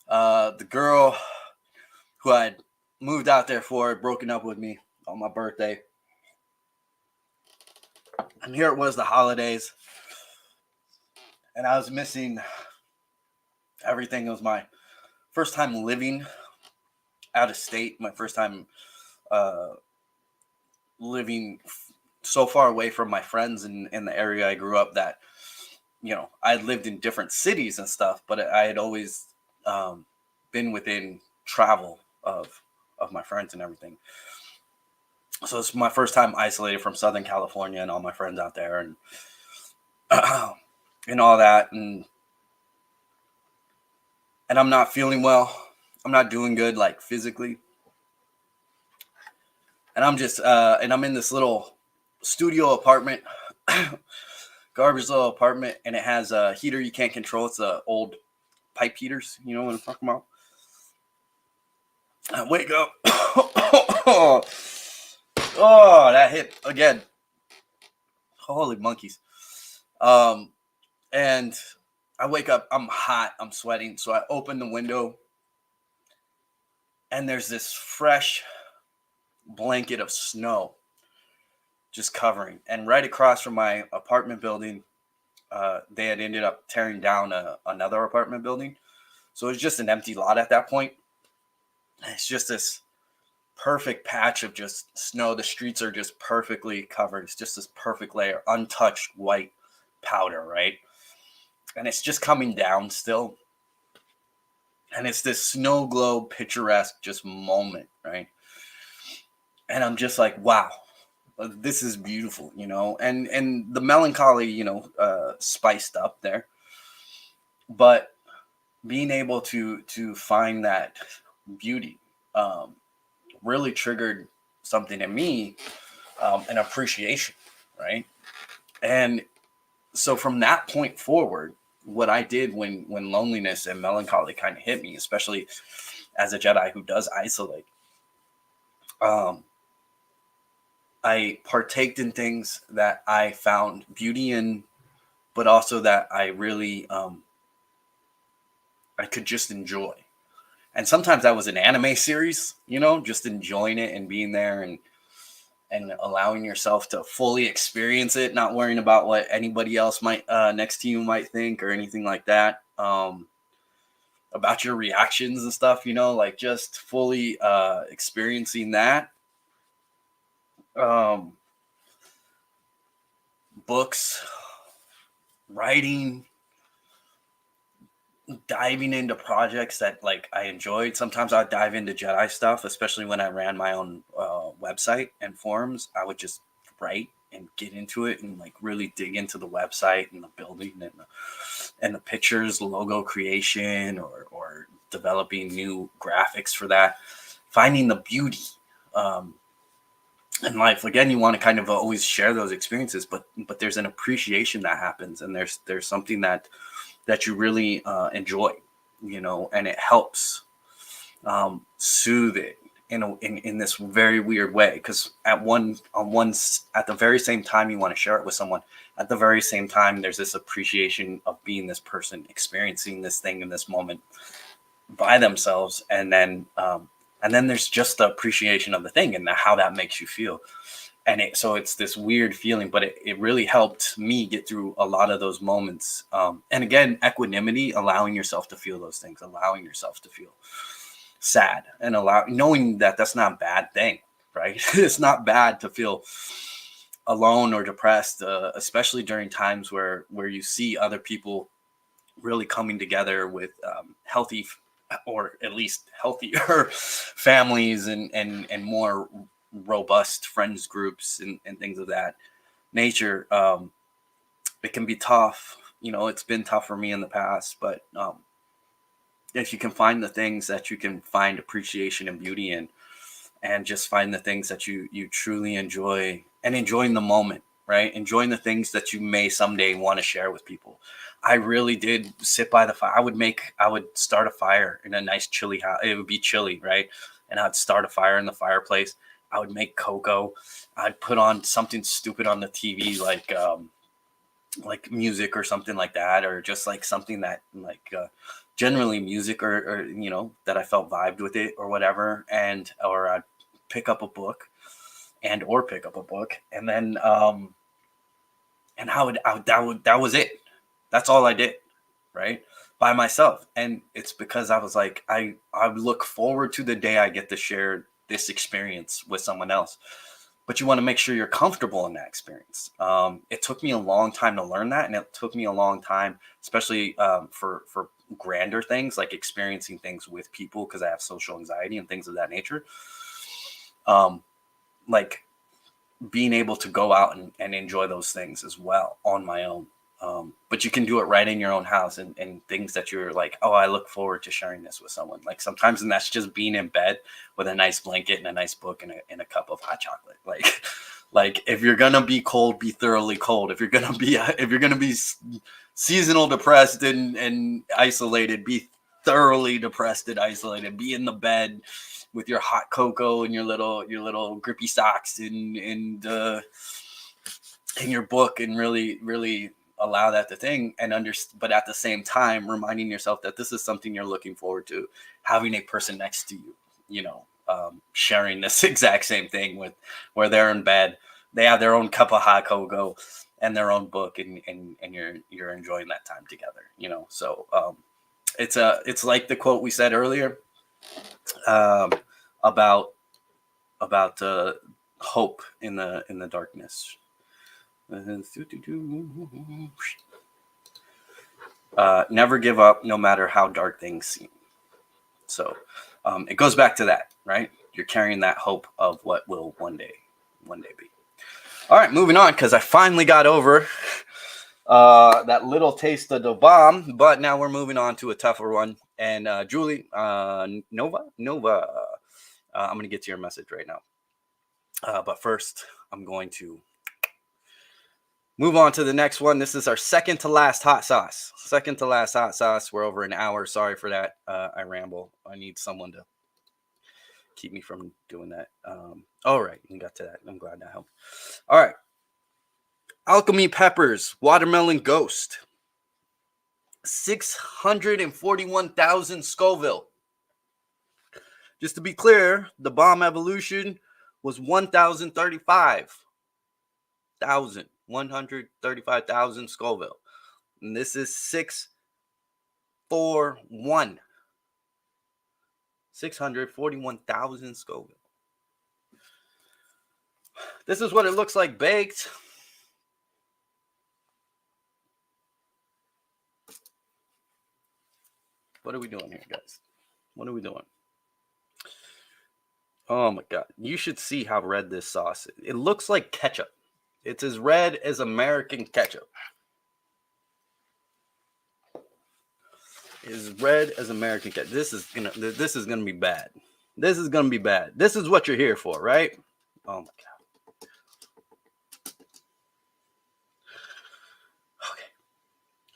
The girl who I'd moved out there for had broken up with me on my birthday. And here it was, the holidays. And I was missing everything. It was my first time living out of state. My first time living so far away from my friends in the area I grew up, that, you know, I had lived in different cities and stuff, but I had always been within travel of my friends and everything. So it's my first time isolated from Southern California and all my friends out there, and and all that, and I'm not feeling well. I'm not doing good, like, physically. And I'm just and I'm in this little studio apartment, garbage little apartment, and it has a heater you can't control. It's old pipe heaters, you know what I'm talking about. I wake up. Oh, that hit again. Holy monkeys. And I wake up, I'm hot, I'm sweating. So I open the window, and there's this fresh blanket of snow just covering. And right across from my apartment building, they had ended up tearing down another apartment building. So it's just an empty lot at that point. It's just this perfect patch of just snow. The streets are just perfectly covered. It's just this perfect layer, untouched white powder, right? And it's just coming down still. And it's this snow globe picturesque just moment, right? And I'm just like, wow, this is beautiful, you know, and the melancholy, you know, spiced up there. But being able to find that beauty really triggered something in me, an appreciation, right? And so from that point forward, what I did when loneliness and melancholy kind of hit me, especially as a Jedi who does isolate, I partaked in things that I found beauty in, but also that I really I could just enjoy. And sometimes that was an anime series, you know, just enjoying it and being there, and allowing yourself to fully experience it, not worrying about what anybody else might next to you might think or anything like that, about your reactions and stuff, you know, like just fully experiencing that. Books, writing, diving into projects that, like, I enjoyed. Sometimes I'd dive into Jedi stuff, especially when I ran my own website and forums. I would just write and get into it and, like, really dig into the website and the building and the pictures, logo creation, or developing new graphics for that. Finding the beauty in life. Again, you want to kind of always share those experiences, but there's an appreciation that happens, and there's something that you really enjoy, you know, and it helps soothe it in this very weird way, because at the very same time you want to share it with someone, at the very same time there's this appreciation of being this person experiencing this thing in this moment by themselves, and then there's just the appreciation of the thing and how that makes you feel. And so it's this weird feeling, but it really helped me get through a lot of those moments. And again, equanimity, allowing yourself to feel those things, allowing yourself to feel sad, and knowing that that's not a bad thing, right? It's not bad to feel alone or depressed, especially during times where you see other people really coming together with healthy, or at least healthier families, and more robust friends groups, and things of that nature. It can be tough. It's been tough for me in the past, but if you can find the things that you can find appreciation and beauty in, and just find the things that you truly enjoy, and enjoying the moment, right? Enjoying the things that you may someday want to share with people. I really did sit by the fire. I would start a fire in a nice chilly house. It would be chilly, right? And I'd start a fire in the fireplace. I would make cocoa. I'd put on something stupid on the TV, like music or something like that, or just like something that generally music, or that I felt vibed with it or whatever. Or I'd pick up a book, and then and that was it. That's all I did, right? By myself. And it's because I was like, I look forward to the day I get to share this experience with someone else. But you want to make sure you're comfortable in that experience. It took me a long time to learn that, and it took me a long time, especially for grander things, like experiencing things with people, because I have social anxiety and things of that nature. Like being able to go out and enjoy those things as well on my own. But you can do it right in your own house, and things that you're like, oh, I look forward to sharing this with someone. Like sometimes, and that's just being in bed with a nice blanket and a nice book, and a cup of hot chocolate. Like if you're gonna be cold, be thoroughly cold. If you're gonna be seasonal depressed and isolated, be thoroughly depressed and isolated. Be in the bed with your hot cocoa and your little grippy socks, and your book, and really allow that to thing, but at the same time reminding yourself that this is something you're looking forward to, having a person next to you, sharing this exact same thing, where they're in bed, they have their own cup of hot cocoa and their own book, and you're enjoying that time together, so it's like the quote we said earlier, about hope in the darkness. Never give up, no matter how dark things seem. So it goes back to that, right? You're carrying that hope of what will one day be. All right, moving on, because I finally got over that little taste of the bomb, but now we're moving on to a tougher one. And Julie, Nova, I'm going to get to your message right now. But first, I'm going to move on to the next one. This is our second to last hot sauce. We're over an hour. Sorry for that. I ramble. I need someone to keep me from doing that. All right, we got to that. I'm glad that helped. All right. Alchemy Peppers, Watermelon Ghost. 641,000 Scoville. Just to be clear, the bomb evolution was 135,000 Scoville. And this is 641,000 Scoville. This is what it looks like baked. What are we doing here, guys? What are we doing? Oh my God. You should see how red this sauce is. It looks like ketchup. It's as red as American ketchup. As red as American ketchup. This is gonna be bad. This is gonna be bad. This is what you're here for, right? Oh my God. Okay.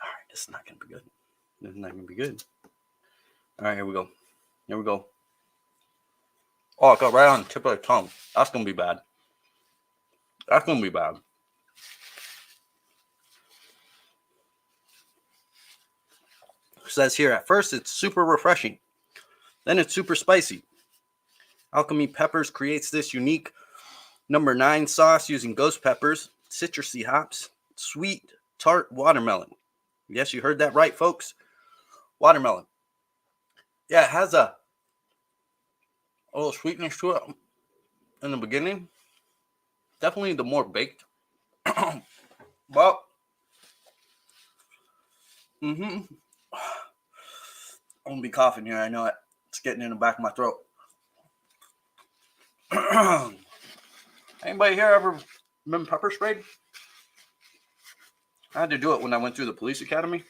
All right. This is not gonna be good. All right, here we go. Oh, it got right on the tip of the tongue. That's going to be bad. That's going to be bad. It says here, at first it's super refreshing. Then it's super spicy. Alchemy Peppers creates this unique number 9 sauce using ghost peppers, citrusy hops, sweet, tart watermelon. Yes, you heard that right, folks. Watermelon. Yeah, it has a little sweetness to it in the beginning. Definitely the more baked. Well, I'm going to be coughing here. I know it. It's getting in the back of my throat. Anybody here ever been pepper sprayed? I had to do it when I went through the police academy.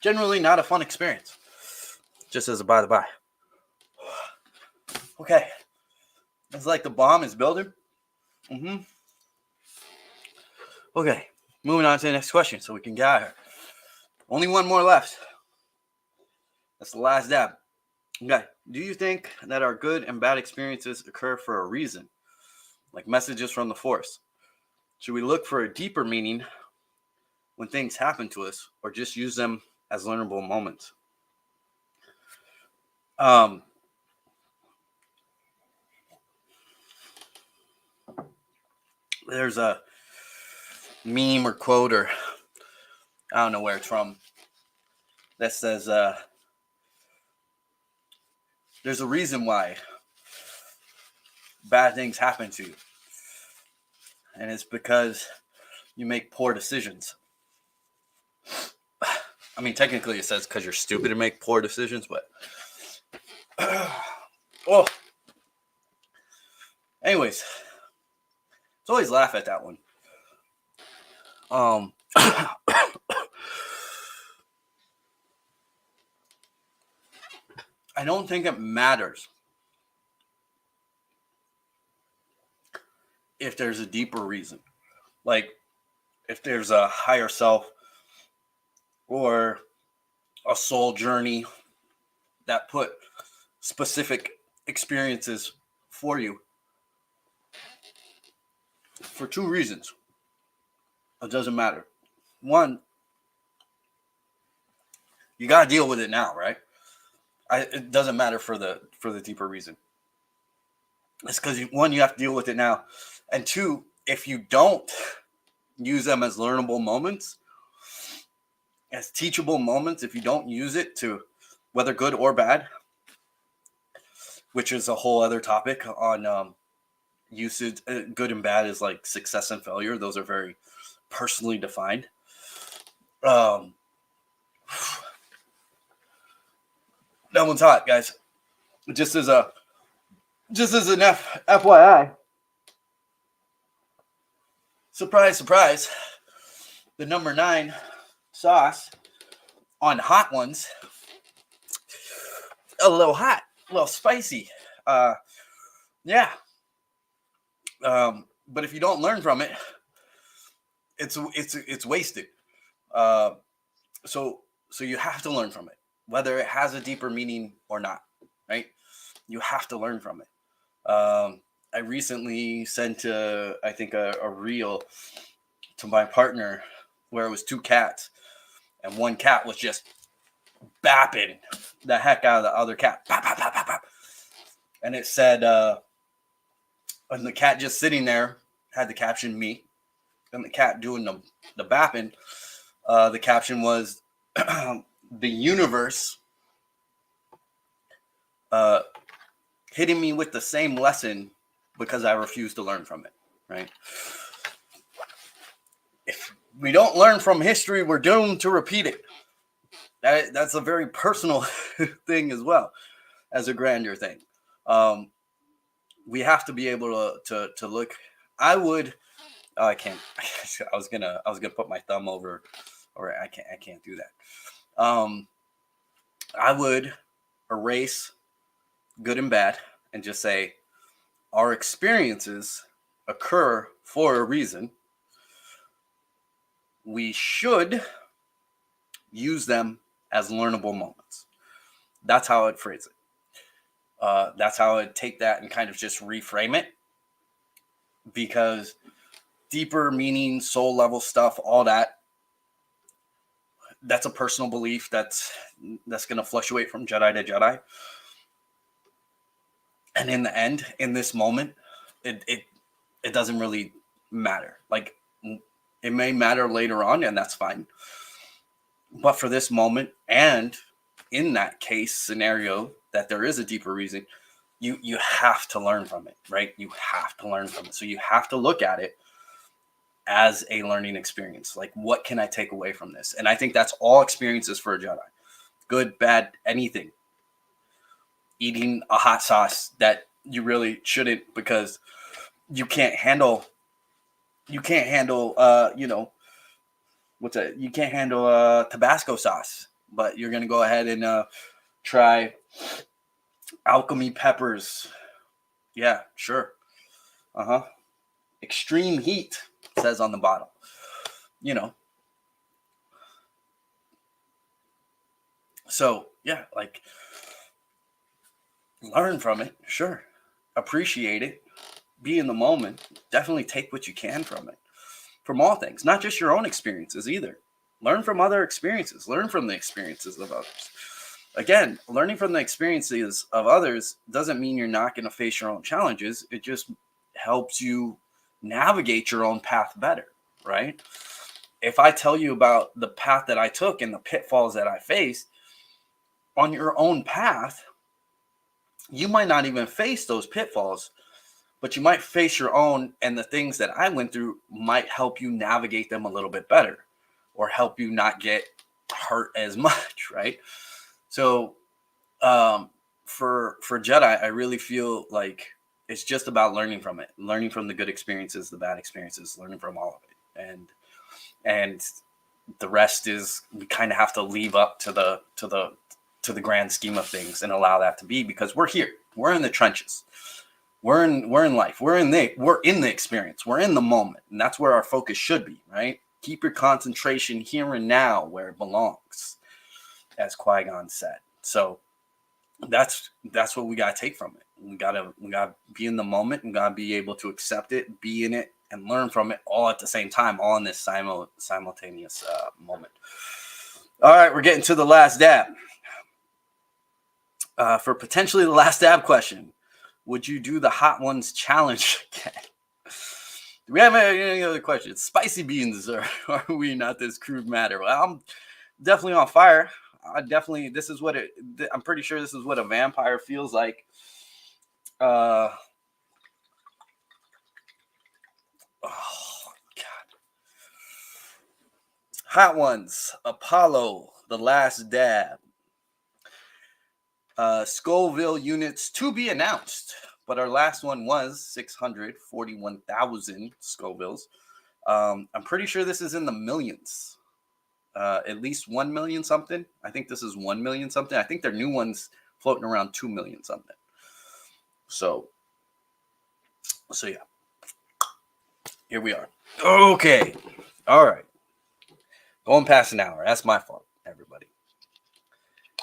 Generally not a fun experience. Just as a by the by. Okay. It's like the bomb is building. Okay. Moving on to the next question so we can get out of here. Only one more left. That's the last dab. Okay. Do you think that our good and bad experiences occur for a reason? Like messages from the Force? Should we look for a deeper meaning when things happen to us, or just use them as learnable moments? There's a meme or quote, or I don't know where it's from, that says there's a reason why bad things happen to you, and it's because you make poor decisions. I mean, technically it says because you're stupid to make poor decisions, but oh, anyways, it's always laugh at that one. I don't think it matters if there's a deeper reason, like if there's a higher self or a soul journey that put specific experiences for you for two reasons. It doesn't matter. One, you got to deal with it now, right? It doesn't matter for the deeper reason. It's because one, you have to deal with it now, and two, if you don't use them as learnable moments, as teachable moments, if you don't use it to, whether good or bad, which is a whole other topic on usage, good and bad is like success and failure. Those are very personally defined. That one's hot, guys. Just as an FYI. Surprise, surprise. The number 9 sauce on hot ones, a little hot, a little spicy. Yeah. But if you don't learn from it, it's wasted. So you have to learn from it, whether it has a deeper meaning or not, right? You have to learn from it. I recently sent a reel to my partner where it was 2 cats, and one cat was just bapping the heck out of the other cat. Bap, bap, bap, bap, bap. And it said, and the cat just sitting there had the caption me, and the cat doing the bapping. The caption was the universe hitting me with the same lesson because I refuse to learn from it, right? If we don't learn from history, we're doomed to repeat it. That's a very personal thing as well as a grander thing. We have to be able to look. I can't. I was gonna put my thumb over, or I can't do that. I would erase good and bad and just say our experiences occur for a reason. We should use them as learnable moments. That's how I'd phrase it. That's how I'd take that and kind of just reframe it, because deeper meaning, soul level stuff, all that, that's a personal belief that's going to fluctuate from Jedi to Jedi. And in the end, in this moment, it doesn't really matter. Like, it may matter later on, and that's fine. But for this moment, and in that case scenario that there is a deeper reason, you have to learn from it, right? You have to learn from it. So you have to look at it as a learning experience. Like, what can I take away from this? And I think that's all experiences for a Jedi. Good, bad, anything. Eating a hot sauce that you really shouldn't, because you can't handle you can't handle Tabasco sauce, but you're gonna go ahead and try alchemy peppers. Yeah, sure. Extreme heat, says on the bottle. So yeah, like, learn from it, sure. Appreciate it. Be in the moment. Definitely take what you can from it. From all things, not just your own experiences either. Learn from other experiences. Learn from the experiences of others. Again, learning from the experiences of others doesn't mean you're not going to face your own challenges. It just helps you navigate your own path better, right? If I tell you about the path that I took and the pitfalls that I faced on your own path, you might not even face those pitfalls, but you might face your own, and the things that I went through might help you navigate them a little bit better, or help you not get hurt as much, right? So for Jedi, I really feel like it's just about learning from it, learning from the good experiences, the bad experiences, learning from all of it, and the rest is, we kind of have to leave up to the grand scheme of things and allow that to be, because we're here, we're in the trenches. We're in life. We're in the experience. We're in the moment, and that's where our focus should be, right? Keep your concentration here and now where it belongs, as Qui-Gon said. So that's what we gotta take from it. We gotta be in the moment, and gotta be able to accept it, be in it, and learn from it all at the same time, all in this simultaneous moment. All right, we're getting to the last dab. For potentially the last dab question. Would you do the Hot Ones challenge again? Do we have any other questions? Spicy beans, or are we not this crude matter? Well, I'm definitely on fire. I'm pretty sure this is what a vampire feels like. Oh, God. Hot Ones, Apollo, the last dab. Scoville units to be announced, but our last one was 641,000 Scovilles. I'm pretty sure this is in the millions, at least 1 million something. I think this is 1 million something. I think their new one's floating around 2 million something. So yeah, here we are. Okay, all right, going past an hour. That's my fault, everybody.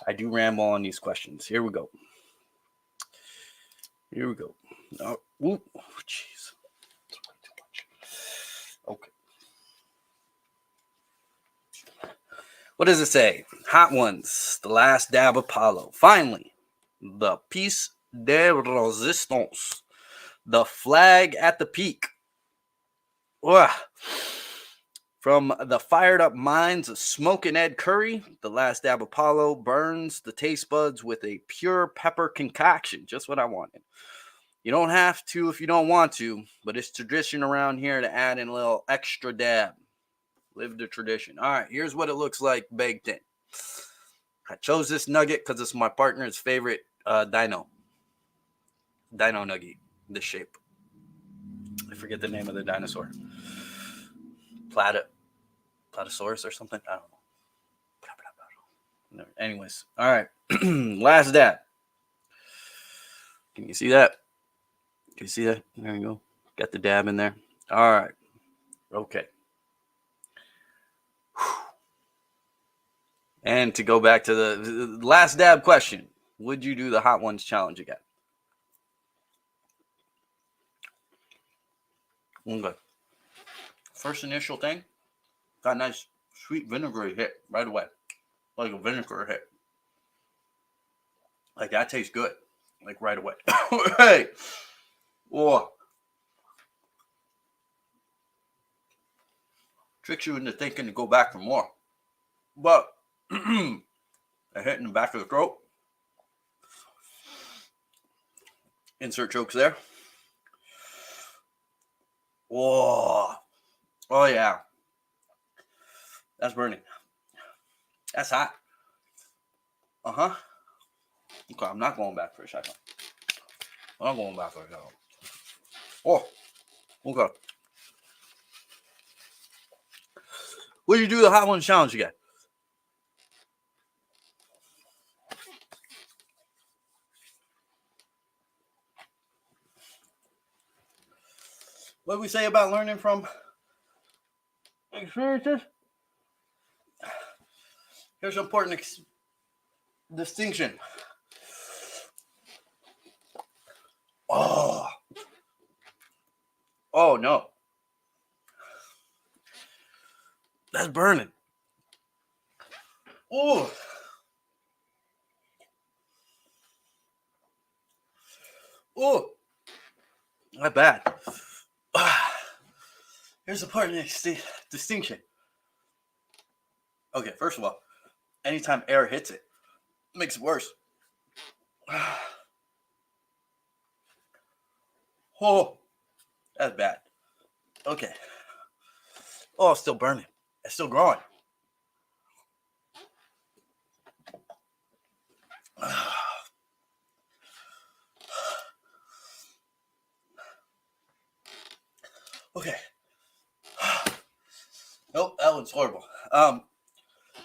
I do ramble on these questions. Here we go. Oh, jeez. That's way too much. Okay. What does it say? Hot Ones, the last dab Apollo. Finally, the piece de resistance, the flag at the peak. Ugh. From the fired up minds of Smokin' Ed Curry, the last dab Apollo burns the taste buds with a pure pepper concoction. Just what I wanted. You don't have to if you don't want to, but it's tradition around here to add in a little extra dab. Live the tradition. All right, here's what it looks like baked in. I chose this nugget because it's my partner's favorite Dino Nuggie, this shape. I forget the name of the dinosaur. Platosaurus or something? I don't know. Anyways, all right. Last dab. Can you see that? Can you see that? There you go. Got the dab in there. All right. Okay. And to go back to the last dab question, would you do the Hot Ones challenge again? Okay. First initial thing, got a nice sweet vinegary hit right away. Like a vinegar hit. Like that tastes good. Like right away. Hey! Whoa. Tricks you into thinking to go back for more. But a hit in the back of the throat. Insert jokes there. Whoa. Oh yeah. That's burning. That's hot. Uh-huh. Okay, I'm not going back for a second. I'm not going back for a second. Oh. Okay. Will you do the Hot Ones challenge again? What did we say about learning from experiences? Here's an important distinction. Oh. Oh, no. That's burning. Oh. Oh. Not bad. Here's the part of distinction. Okay, first of all, anytime air hits it, it makes it worse. Oh, that's bad. Okay. Oh, it's still burning. It's still growing. Okay. Nope, that one's horrible.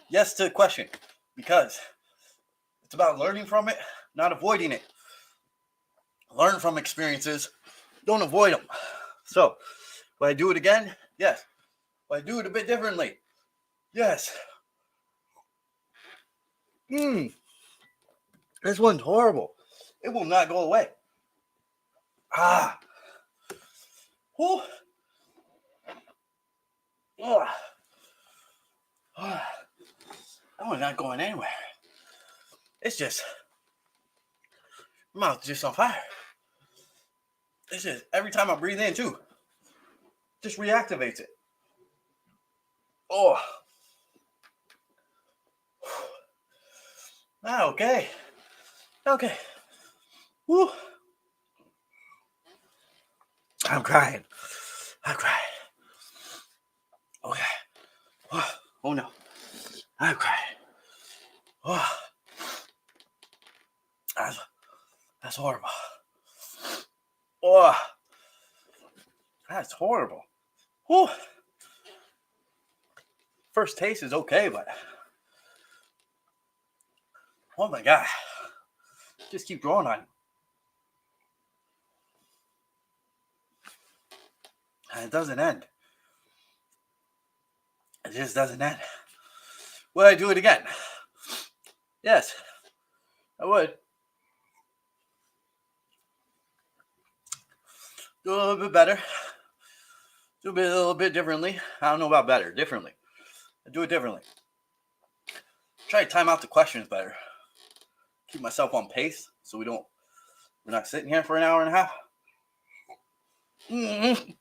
Yes to the question, because it's about learning from it, not avoiding it. Learn from experiences, don't avoid them. So, will I do it again? Yes. Will I do it a bit differently? Yes. This one's horrible. It will not go away. Ah. Whew. Oh. Oh. That one's not going anywhere. It's just, my mouth's just on fire. It's just, every time I breathe in too, just reactivates it. Oh. Ah, okay. Okay. Woo. I'm crying. Okay. Oh no. I'm crying. Oh. That's horrible. Oh. That's horrible. Whew. First taste is okay, but oh my God. Just keep growing on it. And it doesn't end. It just doesn't end. Would I do it again? Yes, I would. Do a little bit better. Do a little bit differently. I don't know about better. Differently. I do it differently. Try to time out the questions better. Keep myself on pace so we're not sitting here for an hour and a half. Mm-hmm.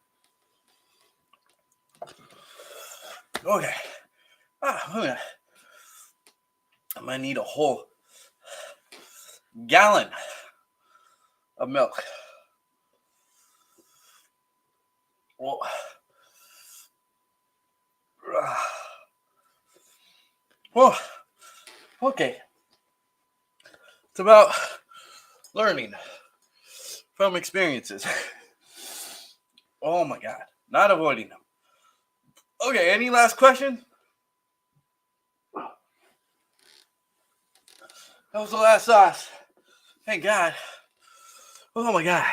Okay. I'm gonna need a whole gallon of milk. Well, well, okay. It's about learning from experiences. Oh my God. Not avoiding them. Okay, any last questions? That was the last sauce. Thank God. Oh my God.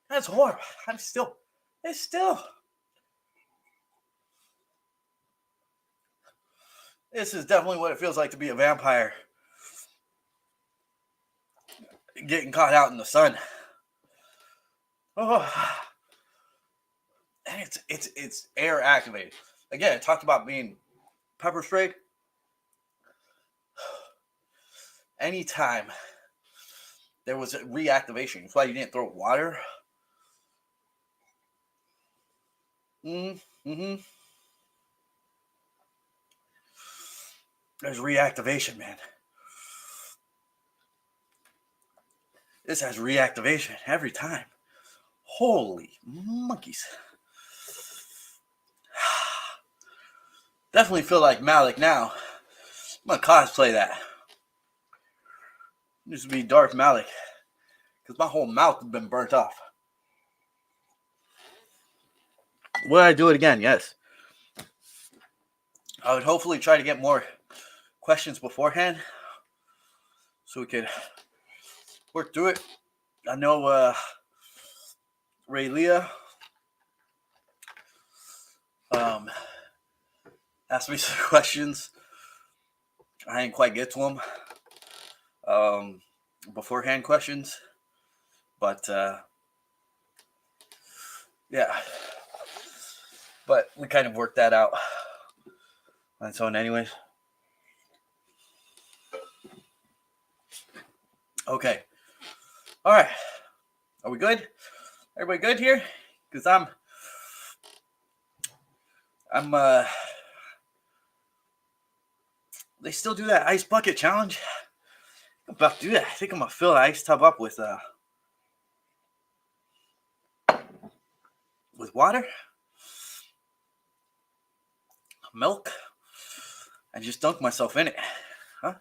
That's horrible. It's still. This is definitely what it feels like to be a vampire. Getting caught out in the sun. Oh. And it's air activated. Again, I talked about being pepper sprayed. Anytime there was a reactivation, that's why you didn't throw water. Mm-hmm. There's reactivation, man. This has reactivation every time. Holy monkeys. Definitely feel like Malik now. I'm gonna cosplay that. This would be Darth Malik. Because my whole mouth has been burnt off. Would I do it again? Yes. I would hopefully try to get more questions beforehand so we could work through it. I know Ray Leah asked me some questions. I didn't quite get to them beforehand questions, but yeah. But we kind of worked that out on its own anyways. Okay. All right. Are we good? Everybody good here? Because they still do that ice bucket challenge. I'm about to do that. I think I'm going to fill the ice tub up with water, milk, and just dunk myself in it. Huh?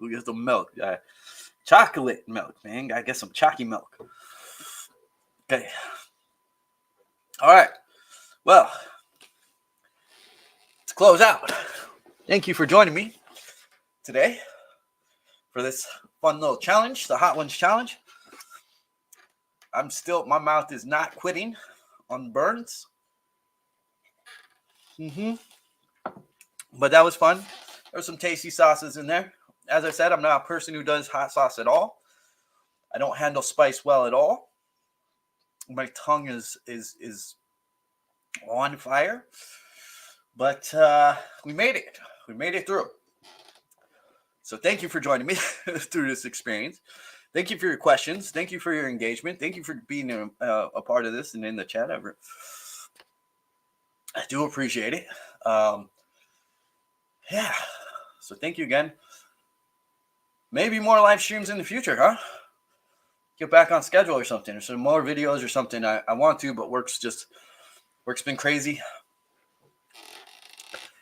Go get some milk. Chocolate milk, man. Gotta get some chalky milk. Okay. All right. Well, to close out, thank you for joining me today for this fun little challenge, the Hot Ones Challenge. My mouth is not quitting on burns. But that was fun. There were some tasty sauces in there. As I said, I'm not a person who does hot sauce at all. I don't handle spice well at all. My tongue is on fire. But we made it. We made it through. So thank you for joining me through this experience. Thank you for your questions. Thank you for your engagement. Thank you for being a part of this and in the chat. I do appreciate it. Yeah. So thank you again. Maybe more live streams in the future, huh? Get back on schedule or something, or some more videos or something. I want to, but work's been crazy.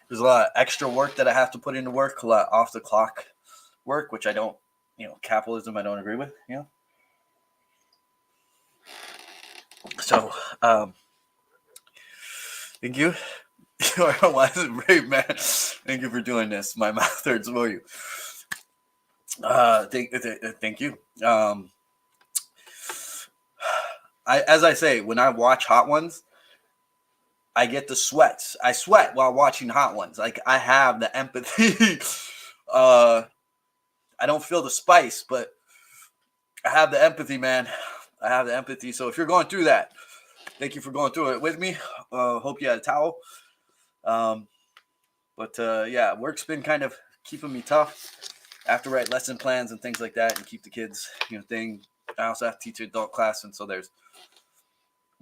There's a lot of extra work that I have to put into work, a lot of off the clock work, which I don't, capitalism I don't agree with, So, thank you. Why is it brave, man? Thank you for doing this. My mouth hurts for you. Thank you. As I say, when I watch Hot Ones, I get the sweats. I sweat while watching Hot Ones. Like, I have the empathy. I don't feel the spice, but I have the empathy, man. I have the empathy. So if you're going through that, thank you for going through it with me. Hope you had a towel. Yeah, work's been kind of keeping me tough. I have to write lesson plans and things like that and keep the kids, thing. I also have to teach adult class, and so I'm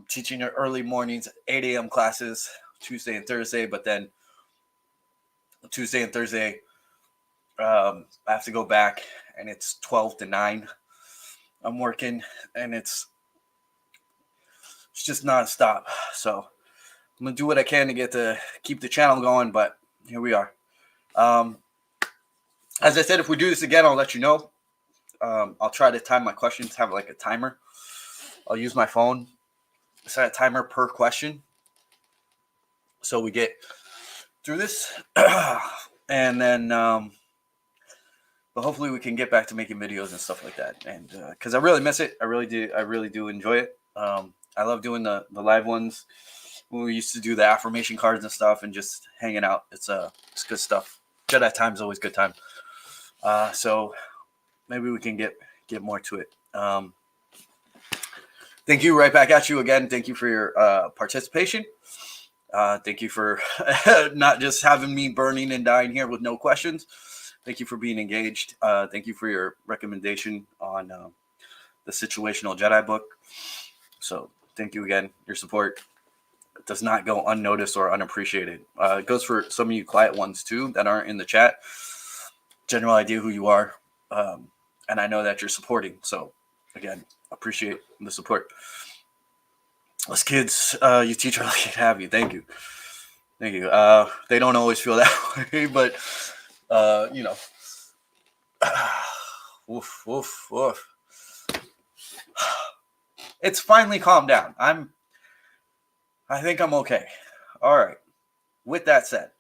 teaching early mornings, 8 a.m. classes, Tuesday and Thursday, but then Tuesday and Thursday, I have to go back, and it's 12 to 9. I'm working, and it's just nonstop. So I'm going to do what I can to keep the channel going, but here we are. As I said, if we do this again, I'll let you know. I'll try to time my questions, have like a timer. I'll use my phone, set a timer per question, so we get through this. And then, but hopefully we can get back to making videos and stuff like that. And because I really miss it. I really do enjoy it. I love doing the live ones. when we used to do the affirmation cards and stuff and just hanging out. It's good stuff. Jedi time's always good time. So maybe we can get more to it. Thank you right back at you again. Thank you for your participation. Thank you for not just having me burning and dying here with no questions. Thank you for being engaged. Thank you for your recommendation on the Situational Jedi book. So thank you again. Your support does not go unnoticed or unappreciated. It goes for some of you quiet ones too that aren't in the chat. General idea who you are. And I know that you're supporting. So again, appreciate the support. Us kids, you teach are lucky to have you. Thank you. Thank you. They don't always feel that way, but you know. Woof, woof, woof. It's finally calmed down. I think I'm okay. All right. With that said,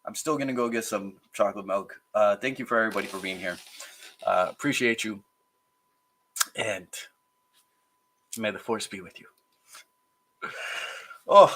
I'm still gonna go get some chocolate milk. Thank you for everybody for being here. Appreciate you. And may the force be with you. Oh.